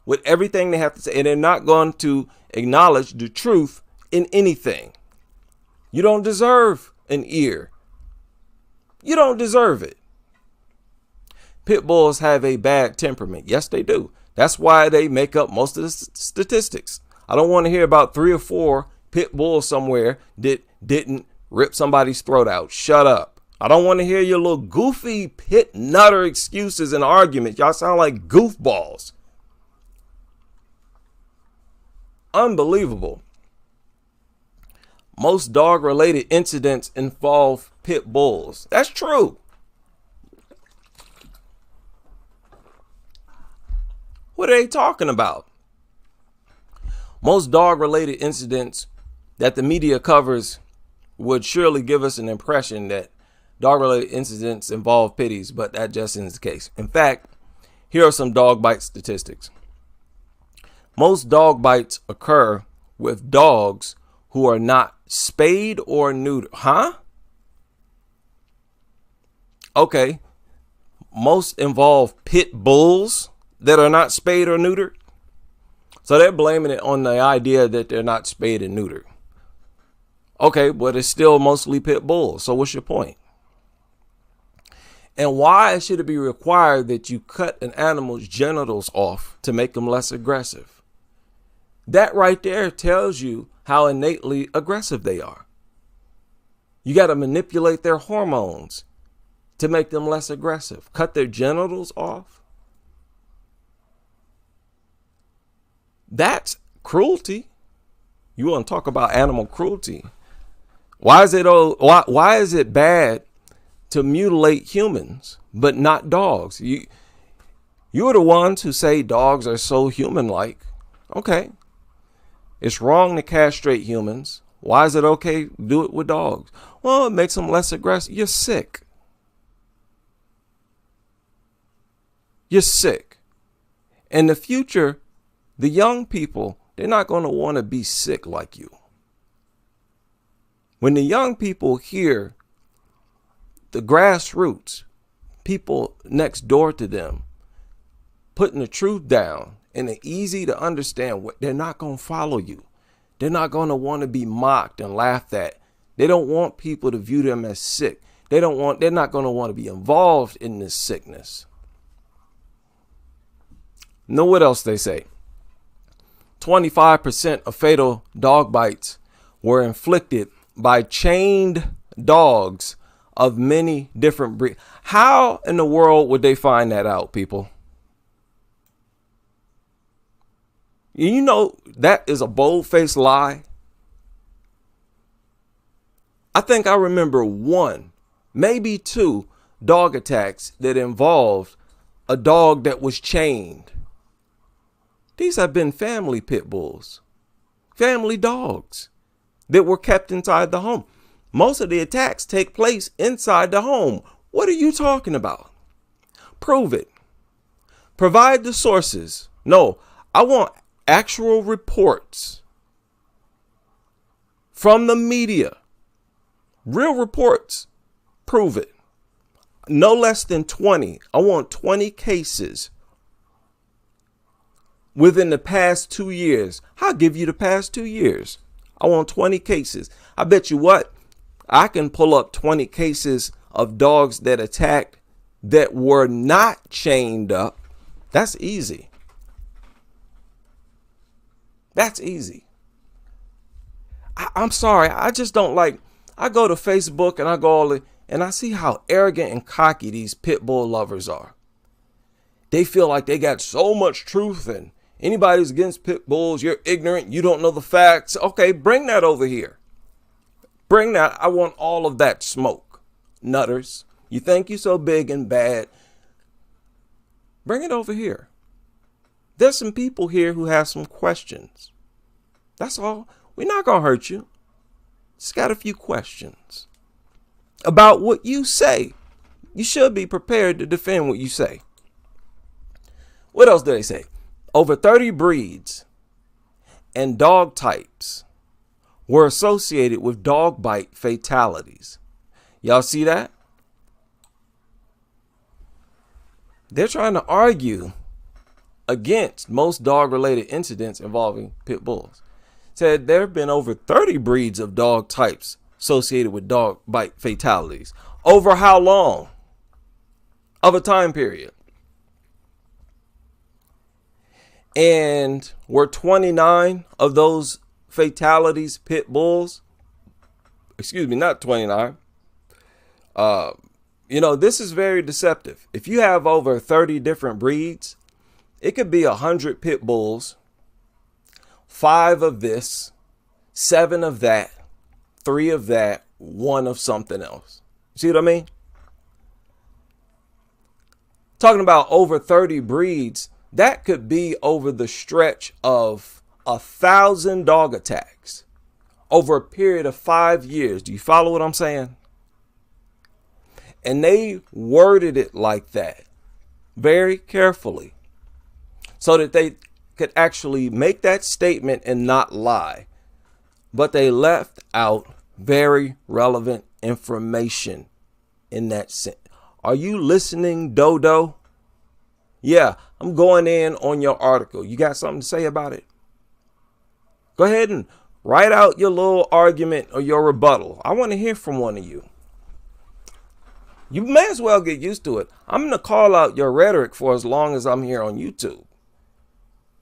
with everything they have to say, and they're not going to acknowledge the truth in anything. You don't deserve an ear. You don't deserve it. Pit bulls have a bad temperament. Yes, they do. That's why they make up most of the statistics. I don't want to hear about 3 or 4 pit bulls somewhere that didn't rip somebody's throat out. Shut up. I don't want to hear your little goofy pit nutter excuses and arguments. Y'all sound like goofballs. Unbelievable. Most dog-related incidents involve pit bulls. That's true. What are they talking about? Most dog-related incidents that the media covers would surely give us an impression that dog-related incidents involve pitties, but that just isn't the case. In fact, here are some dog bite statistics. Most dog bites occur with dogs who are not spayed or neutered. Huh? Okay. Most involve pit bulls that are not spayed or neutered. So they're blaming it on the idea that they're not spayed and neutered. Okay, but it's still mostly pit bulls. So what's your point? And why should it be required that you cut an animal's genitals off to make them less aggressive? That right there tells you how innately aggressive they are. You got to manipulate their hormones to make them less aggressive. Cut their genitals off. That's cruelty. You want to talk about animal cruelty? Why is it bad to mutilate humans but not dogs? You're the ones who say dogs are so human-like. Okay. It's wrong to castrate humans. Why is it okay to do it with dogs? Well, it makes them less aggressive. You're sick. You're sick. In the future, the young people, they're not going to want to be sick like you. When the young people hear the grassroots, people next door to them, putting the truth down in an easy to understand way, they're not going to follow you. They're not going to want to be mocked and laughed at. They don't want people to view them as sick. They're not going to want to be involved in this sickness. Know what else they say? 25% of fatal dog bites were inflicted by chained dogs of many different breeds. How in the world would they find that out, people? You know, that is a bold-faced lie. I think I remember 1, maybe 2 dog attacks that involved a dog that was chained. These have been family pit bulls, family dogs. that were kept inside the home. Most of the attacks take place inside the home. What are you talking about? Prove it. Provide the sources. No, I want actual reports from the media. Real reports. Prove it. No less than 20. I want 20 cases within the past 2 years. I'll give you the past 2 years. I want 20 cases. I bet you what? I can pull up 20 cases of dogs that attacked that were not chained up. That's easy. That's easy. I'm sorry. I just don't like, I go to Facebook and I go and I see how arrogant and cocky these pit bull lovers are. They feel like they got so much truth, and anybody's against pit bulls, you're ignorant, you don't know the facts. Okay, bring that over here. Bring that. I want all of that smoke. Nutters. You think you're so big and bad. Bring it over here. There's some people here who have some questions. That's all. We're not going to hurt you. Just got a few questions about what you say. You should be prepared to defend what you say. What else do they say? Over 30 breeds and dog types were associated with dog bite fatalities. Y'all see that? They're trying to argue against most dog-related incidents involving pit bulls. Said there have been over 30 breeds of dog types associated with dog bite fatalities. Over how long of a time period? And were 29 of those fatalities pit bulls? Excuse me, not 29. This is very deceptive. If you have over 30 different breeds, it could be 100 pit bulls, 5 of this, 7 of that, 3 of that, 1 of something else. See what I mean? Talking about over 30 breeds, that could be over the stretch of 1,000 dog attacks over a period of 5 years. Do you follow what I'm saying? And they worded it like that very carefully so that they could actually make that statement and not lie. But they left out very relevant information in that sense. Are you listening, Dodo? Yeah, I'm going in on your article. You got something to say about it? Go ahead and write out your little argument or your rebuttal. I want to hear from one of you. You may as well get used to it. I'm going to call out your rhetoric for as long as I'm here on YouTube.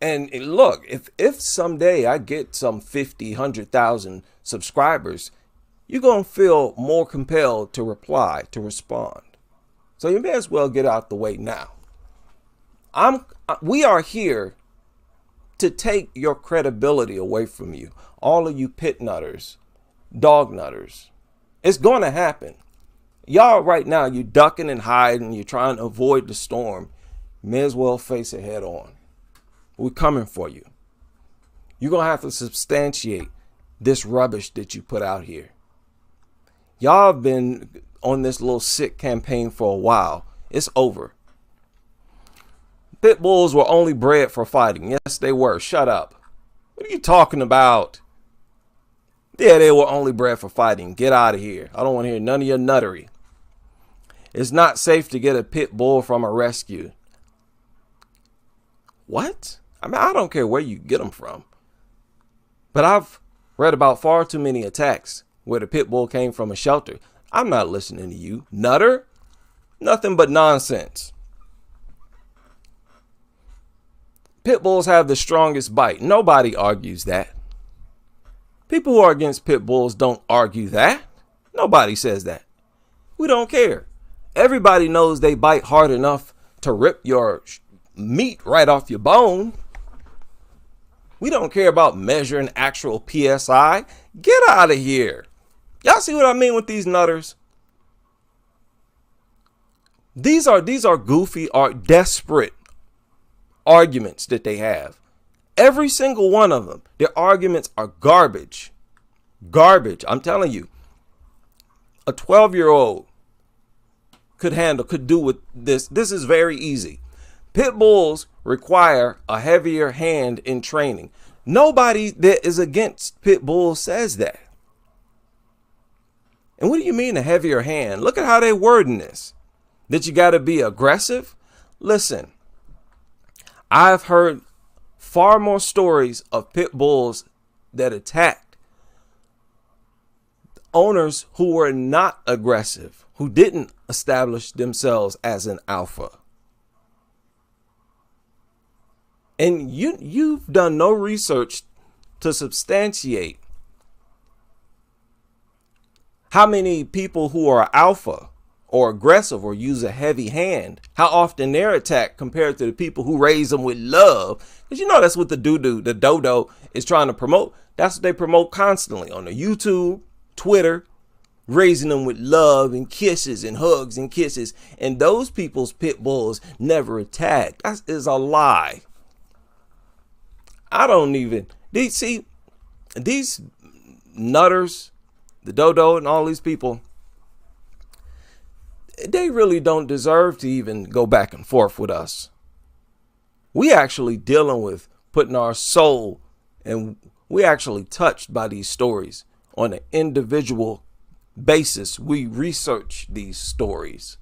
And look, if someday I get some 50, 100,000 subscribers, you're going to feel more compelled to reply, to respond. So you may as well get out the way now. We are here to take your credibility away from you. All of you pit nutters, dog nutters. It's going to happen. Y'all right now, you're ducking and hiding. You're trying to avoid the storm. You may as well face it head on. We're coming for you. You're going to have to substantiate this rubbish that you put out here. Y'all have been on this little sick campaign for a while. It's over. Pit bulls were only bred for fighting. Yes, they were. Shut up. What are you talking about? Yeah, they were only bred for fighting. Get out of here. I don't want to hear none of your nuttery. It's not safe to get a pit bull from a rescue. What? I mean, I don't care where you get them from. But I've read about far too many attacks where the pit bull came from a shelter. I'm not listening to you, nutter. Nothing but nonsense. Pit bulls have the strongest bite. Nobody argues that. People who are against pit bulls don't argue that. Nobody says that. We don't care. Everybody knows they bite hard enough to rip your meat right off your bone. We don't care about measuring actual PSI. Get out of here. Y'all see what I mean with these nutters? These are goofy, desperate arguments that they have. Every single one of them. Their arguments are garbage. Garbage. I'm telling you, a 12-year-old could do with this. This is very easy. Pit bulls require a heavier hand in training. Nobody that is against pit bulls says that. And what do you mean a heavier hand? Look at how they wording this. That you got to be aggressive? Listen, I've heard far more stories of pit bulls that attacked owners who were not aggressive, who didn't establish themselves as an alpha. And you've done no research to substantiate how many people who are alpha or aggressive or use a heavy hand, how often they're attacked compared to the people who raise them with love. Because you know that's what the dodo is trying to promote. That's what they promote constantly on the YouTube, Twitter, raising them with love and kisses and hugs and kisses. And those people's pit bulls never attacked. That is a lie. I don't even, these nutters, the dodo and all these people, they really don't deserve to even go back and forth with us. We actually dealing with putting our soul, and we actually touched by these stories on an individual basis. We research these stories.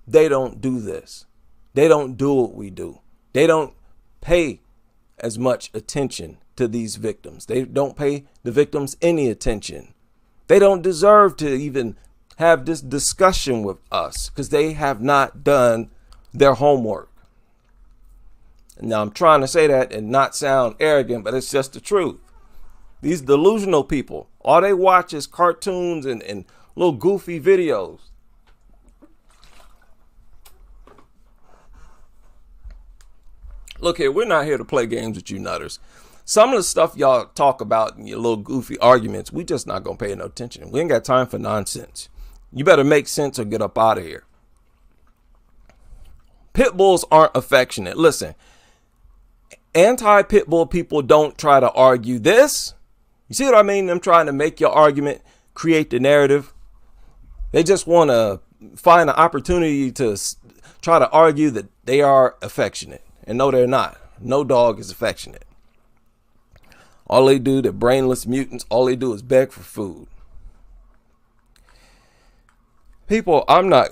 They don't do this. They don't do what we do. They don't pay as much attention to these victims. They don't pay the victims any attention. They don't deserve to even have this discussion with us because they have not done their homework. Now, I'm trying to say that and not sound arrogant, but it's just the truth. These delusional people, all they watch is cartoons and little goofy videos. Look here, we're not here to play games with you nutters. Some of the stuff y'all talk about in your little goofy arguments, we just not going to pay no attention. We ain't got time for nonsense. You better make sense or get up out of here. Pit bulls aren't affectionate. Listen, anti-pit bull people don't try to argue this. You see what I mean? Them trying to make your argument, create the narrative. They just want to find an opportunity to try to argue that they are affectionate. And no, they're not. No dog is affectionate. All they do, they're brainless mutants. All they do is beg for food. People, I'm not,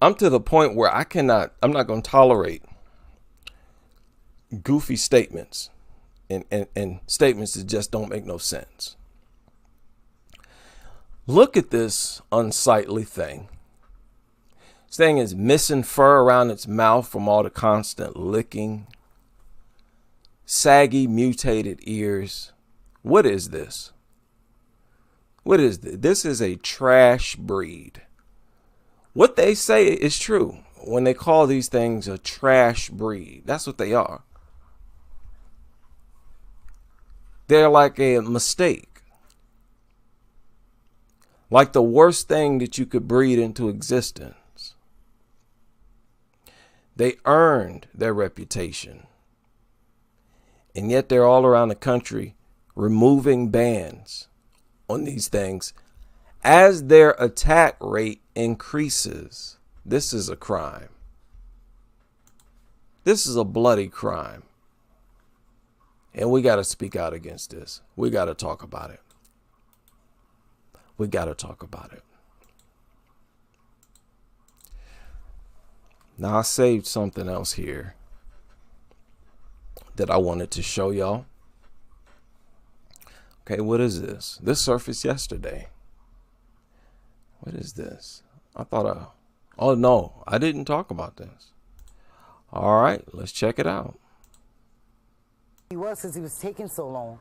I'm to the point where I'm not going to tolerate goofy statements and statements that just don't make no sense. Look at this unsightly thing. This thing is missing fur around its mouth from all the constant licking. Saggy, mutated ears. What is this? What is this? This is a trash breed. What they say is true when they call these things a trash breed. That's what they are. They're like a mistake. Like the worst thing that you could breed into existence. They earned their reputation. And yet they're all around the country removing bans on these things as their attack rate increases. This is a crime. This is a bloody crime. And we got to speak out against this. We got to talk about it. We got to talk about it. Now, I saved something else here that I wanted to show y'all. Okay, what is this? This surfaced yesterday. What is this? Oh no, I didn't talk about this. All right, let's check it out. He was since he was taking so long.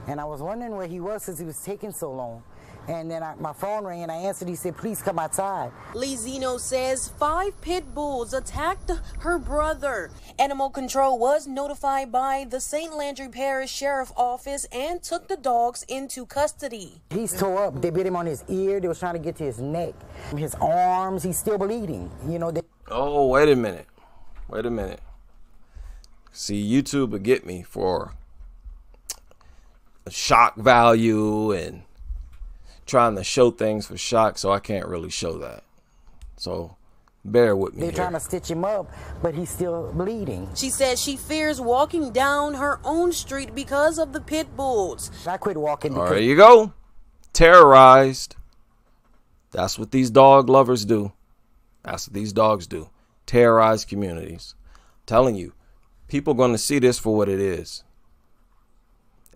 And I was wondering where he was since he was taking so long. And then my phone rang and I answered. He said, please come outside. Lee Zeno says 5 pit bulls attacked her brother. Animal Control was notified by the St. Landry Parish Sheriff Office and took the dogs into custody. He's tore up. They bit him on his ear. They was trying to get to his neck. His arms, he's still bleeding. Oh, wait a minute. Wait a minute. See, YouTube will get me for shock value and trying to show things for shock, so I can't really show that. So bear with me. They're trying to stitch him up, but he's still bleeding. She says she fears walking down her own street because of the pit bulls. I quit walking. There you go. Terrorized. That's what these dog lovers do. That's what these dogs do. Terrorize communities. I'm telling you, people are going to see this for what it is.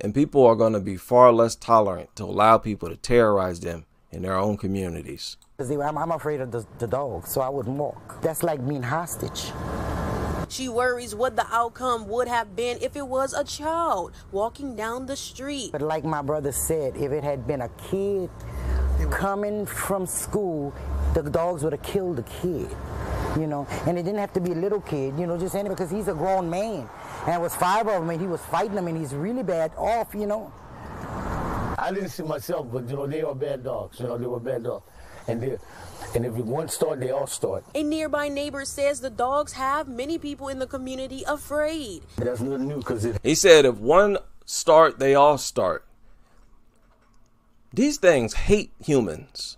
And people are going to be far less tolerant to allow people to terrorize them in their own communities. I'm afraid of the dog, so I wouldn't walk. That's like being hostage. She worries what the outcome would have been if it was a child walking down the street. But like my brother said, if it had been a kid coming from school, the dogs would have killed the kid. You know, and it didn't have to be a little kid, you know, just anybody, because he's a grown man. And it was 5 of them, and he was fighting them, and he's really bad off, you know. I didn't see myself, but, you know, they are bad dogs. You know, they were bad dogs. And if one start, they all start. A nearby neighbor says the dogs have many people in the community afraid. That's nothing new, because he said if one start, they all start. These things hate humans.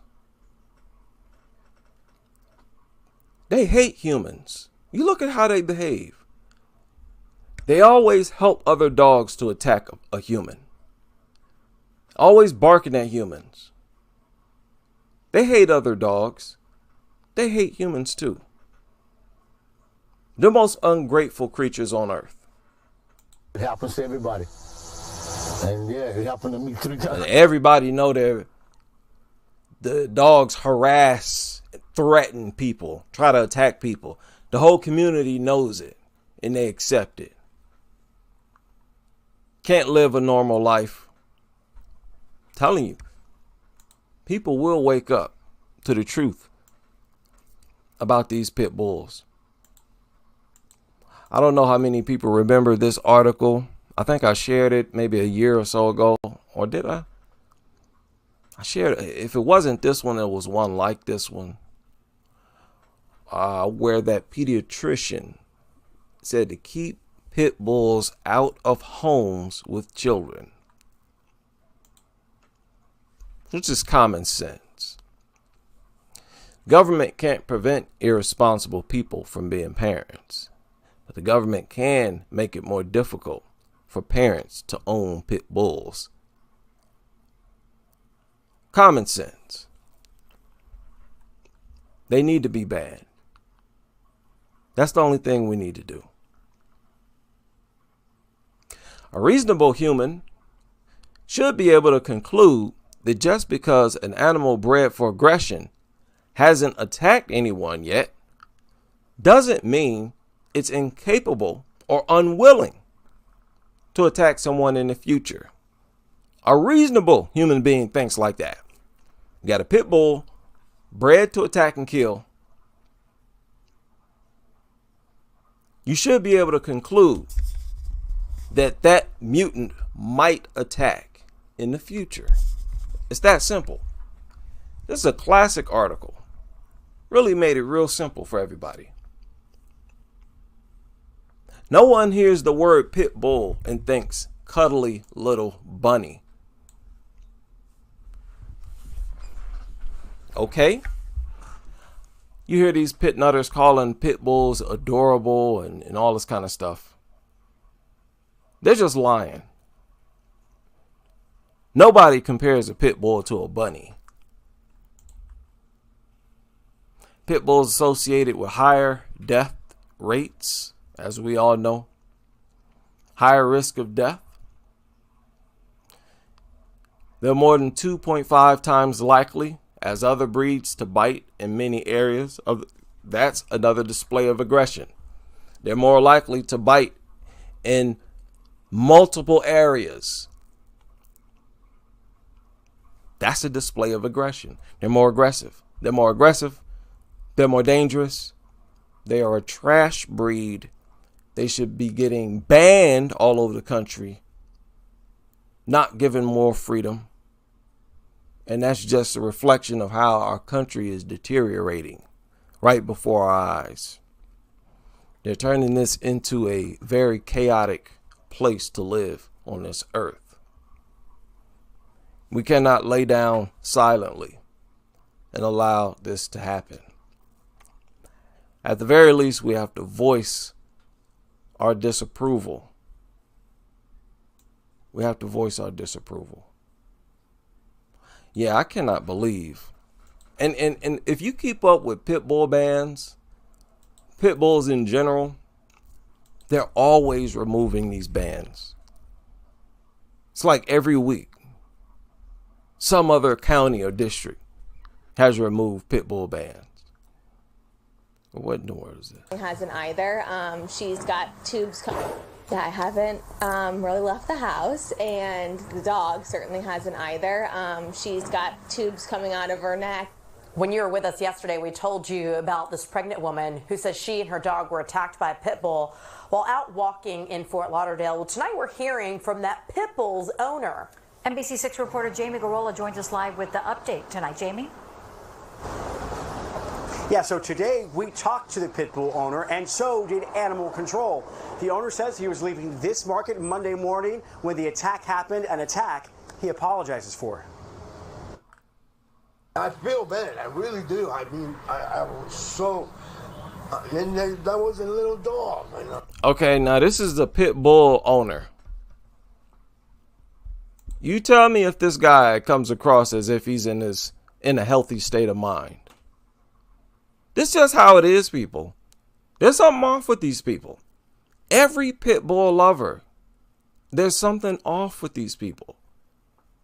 They hate humans. You look at how they behave. They always help other dogs to attack a human. Always barking at humans. They hate other dogs. They hate humans too. The most ungrateful creatures on earth. it happens to everybody. And yeah, it happened to me 3 times. And everybody know the dogs harass, threaten people, try to attack people. The whole community knows it and they accept it. Can't live a normal life. I'm telling you, people will wake up to the truth about these pit bulls. I don't know how many people remember this article. I think I shared it maybe a year or so ago. Or did I? I shared it. If it wasn't this one, it was one like this one. Where that pediatrician said to keep pit bulls out of homes with children. Which is common sense. Government can't prevent irresponsible people from being parents. But the government can make it more difficult for parents to own pit bulls. Common sense. They need to be banned. That's the only thing we need to do. A reasonable human should be able to conclude that just because an animal bred for aggression hasn't attacked anyone yet, doesn't mean it's incapable or unwilling to attack someone in the future. A reasonable human being thinks like that. You got a pit bull bred to attack and kill. You should be able to conclude that that mutant might attack in the future. It's that simple. This is a classic article. Really made it real simple for everybody. No one hears the word pit bull and thinks cuddly little bunny. Okay? You hear these pit nutters calling pit bulls adorable and all this kind of stuff. They're just lying. Nobody compares a pit bull to a bunny. Pit bulls associated with higher death rates, as we all know. Higher risk of death. They're more than 2.5 times likely as other breeds to bite in many areas. That's another display of aggression. They're more likely to bite in multiple areas. That's a display of aggression. They're more aggressive. They're more aggressive. They're more dangerous. They are a trash breed. They should be getting banned all over the country, not given more freedom. And that's just a reflection of how our country is deteriorating right before our eyes. They're turning this into a very chaotic place to live on this earth. We cannot lay down silently and allow this to happen. At the very least, we have to voice our disapproval. We have to voice our disapproval. Yeah, I cannot believe. And if you keep up with pit bull bans, pit bulls in general, they're always removing these bans. It's like every week, some other county or district has removed pit bull bans. What in the world is this? Hasn't either. She's got tubes that haven't really left the house, and the dog certainly hasn't either. She's got tubes coming out of her neck. When you were with us yesterday, we told you about this pregnant woman who says she and her dog were attacked by a pit bull while out walking in Fort Lauderdale. Well, tonight we're hearing from that pit bull's owner. NBC6 reporter Jamie Garola joins us live with the update tonight. Jamie? Yeah, so today we talked to the pit bull owner, and so did Animal Control. The owner says he was leaving this market Monday morning when the attack happened, an attack he apologizes for. I feel bad, I really do. I mean, I was so, and that was a little dog. You know? Okay, now this is the pit bull owner. You tell me if this guy comes across as if he's in a healthy state of mind. This is just how it is, people. There's something off with these people. Every pit bull lover, there's something off with these people.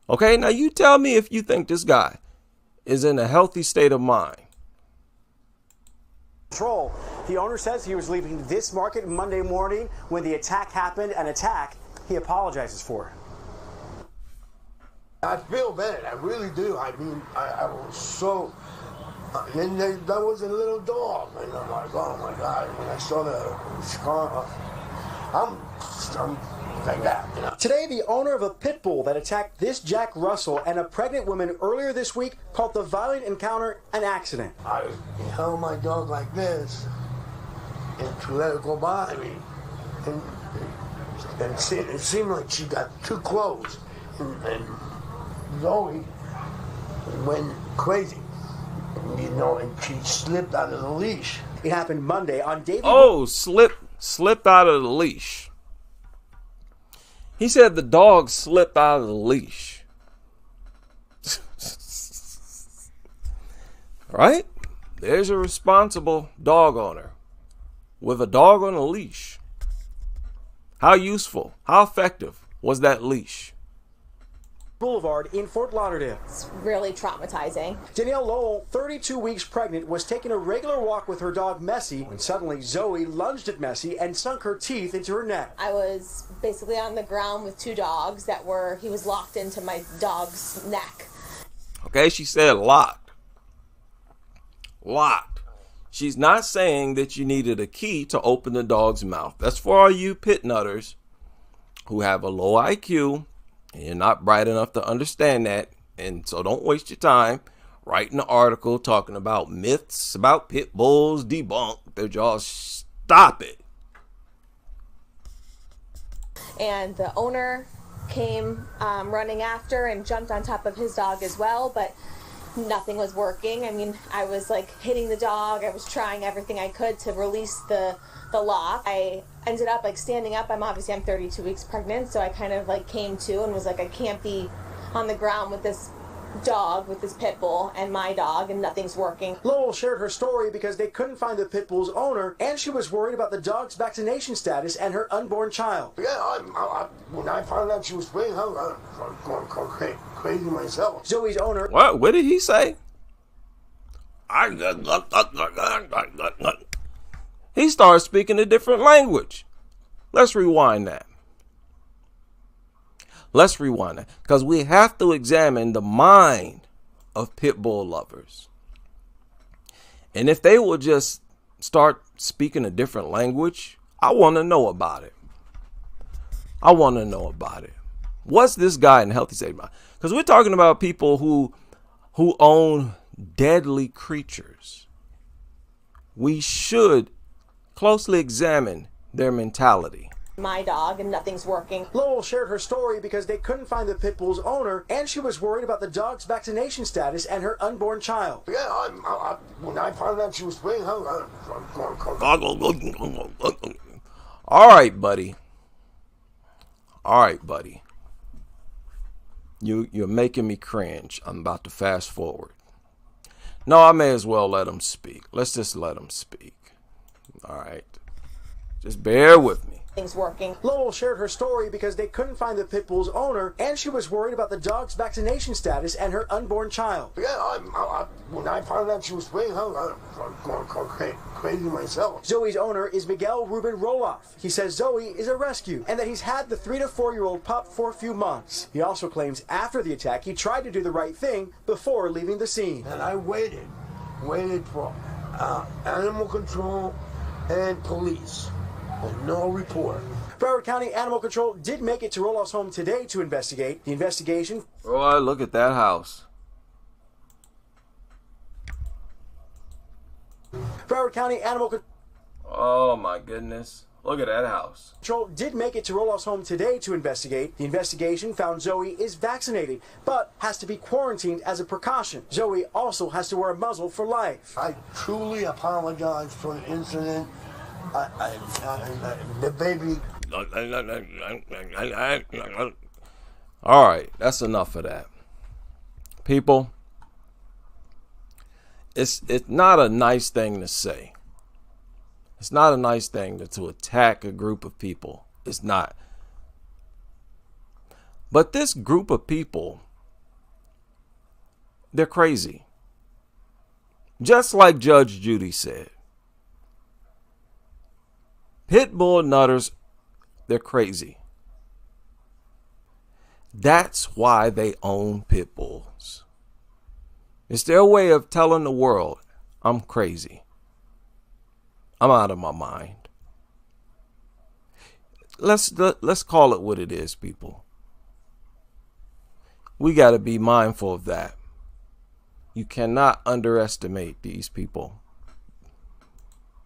Okay, now you tell me if you think this guy is in a healthy state of mind. Control. The owner says he was leaving this market Monday morning when the attack happened, an attack he apologizes for. I feel bad, I really do. I mean, I was so, and that was a little dog, and I'm like, oh my God, when I saw the scar, I'm like that, you know. Today, the owner of a pit bull that attacked this Jack Russell and a pregnant woman earlier this week called the violent encounter an accident. I held my dog like this, and to let it go by me, and it seemed like she got too close, and Zoe went crazy, you know, and she slipped out of the leash. It happened Monday on Davey. Oh, slipped out of the leash. He said the dog slipped out of the leash. Right? There's a responsible dog owner with a dog on a leash. How useful, how effective was that leash? Boulevard in Fort Lauderdale. It's really traumatizing. Danielle Lowell, 32 weeks pregnant, was taking a regular walk with her dog Messi when suddenly Zoe lunged at Messi and sunk her teeth into her neck. I was basically on the ground with two dogs he was locked into my dog's neck. Okay, she said locked. Locked. She's not saying that you needed a key to open the dog's mouth. That's for all you pit nutters who have a low IQ. And you're not bright enough to understand that. And so don't waste your time writing an article talking about myths about pit bulls debunked. They're just stop it. And the owner came running after and jumped on top of his dog as well, but nothing was working. I mean, I was like hitting the dog. I was trying everything I could to release the lock. I ended up like standing up. I'm 32 weeks pregnant, so I kind of like came to and was like, I can't be on the ground with this dog, with this pit bull and my dog, and nothing's working. Lowell shared her story because they couldn't find the pit bull's owner, and she was worried about the dog's vaccination status and her unborn child. Yeah, when I found out she was pregnant, I was going crazy myself. Zoe's owner. What did he say? He started speaking a different language. Let's rewind that. Let's rewind that. Because we have to examine the mind of pit bull lovers. And if they will just start speaking a different language, I want to know about it. I want to know about it. What's this guy in healthy state of mind? Because we're talking about people who own deadly creatures. We should closely examine their mentality. My dog and nothing's working. Lowell shared her story because they couldn't find the pit bull's owner, and she was worried about the dog's vaccination status and her unborn child. Yeah, when I found out she was spraying, all right, buddy. All right, buddy. You're making me cringe. I'm about to fast forward. No, I may as well let him speak. Let's just let him speak. All right. Just bear with me. Things working. Lowell shared her story because they couldn't find the pit bull's owner, and she was worried about the dog's vaccination status and her unborn child. Yeah, when I found out she was spraying, I'm going crazy myself. Zoe's owner is Miguel Ruben Roloff. He says Zoe is a rescue and that he's had the 3 to 4 year old pup for a few months. He also claims after the attack he tried to do the right thing before leaving the scene. And I waited for animal control and police. No report. Broward County Animal Control did make it to Roloff's home today to investigate. The investigation. Oh, look at that house. Broward County Animal Control. Oh my goodness. Look at that house. Control did make it to Roloff's home today to investigate. The investigation found Zoe is vaccinated, but has to be quarantined as a precaution. Zoe also has to wear a muzzle for life. I truly apologize for the incident. The baby. All right, that's enough of that. People, it's not a nice thing to say. It's not a nice thing to attack a group of people. It's not. But this group of people, they're crazy. Just like Judge Judy said. Pit bull nutters, they're crazy. That's why they own pit bulls. It's their way of telling the world, I'm crazy. I'm out of my mind. Let's call it what it is, people. We got to be mindful of that. You cannot underestimate these people.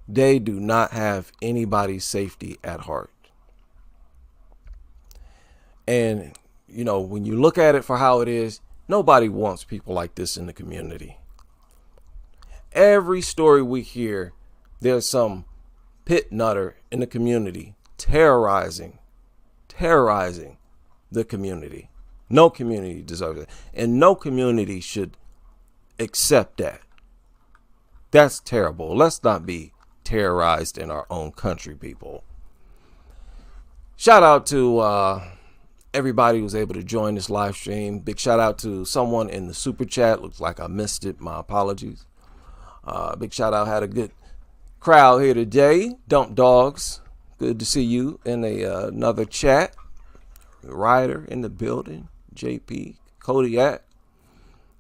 They do not have anybody's safety at heart. And, you know, when you look at it for how it is, nobody wants people like this in the community. Every story we hear, there's some pit nutter in the community terrorizing the community. No community deserves it. And no community should accept that. That's terrible. Let's not be terrorized in our own country, people. Shout out to everybody who was able to join this live stream. Big shout out to someone in the super chat. Looks like I missed it. My apologies. Big shout out. Had a good crowd here today. Dump Dogs. Good to see you in another chat. Ryder in the building. JP Kodiak.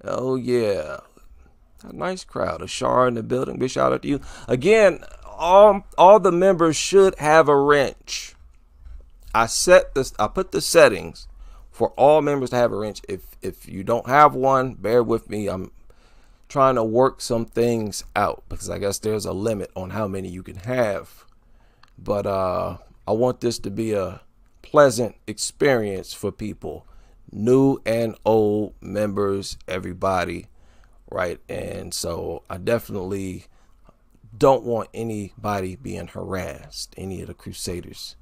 Oh yeah. A nice crowd. Ashar in the building. Big shout out to you. Again, all the members should have a wrench. I put the settings for all members to have a wrench. If you don't have one, bear with me. I'm trying to work some things out because I guess there's a limit on how many you can have. But I want this to be a pleasant experience for people, new and old members, everybody. Right. And so I definitely don't want anybody being harassed, any of the Crusaders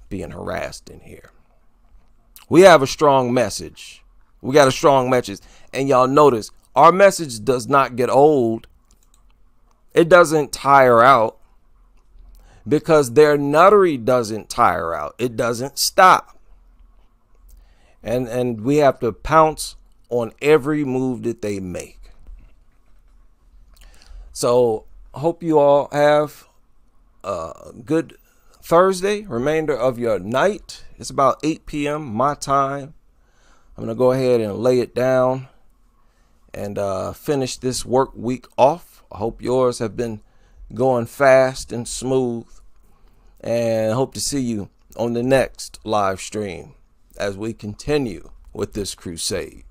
being harassed in here. We have a strong message. We got a strong message. And y'all notice our message does not get old. It doesn't tire out because their nuttery doesn't tire out. It doesn't stop. And we have to pounce on every move that they make. So hope you all have a good Thursday, remainder of your night. It's about 8 p.m. my time. I'm going to go ahead and lay it down and finish this work week off. I hope yours have been going fast and smooth, and hope to see you on the next live stream as we continue with this crusade.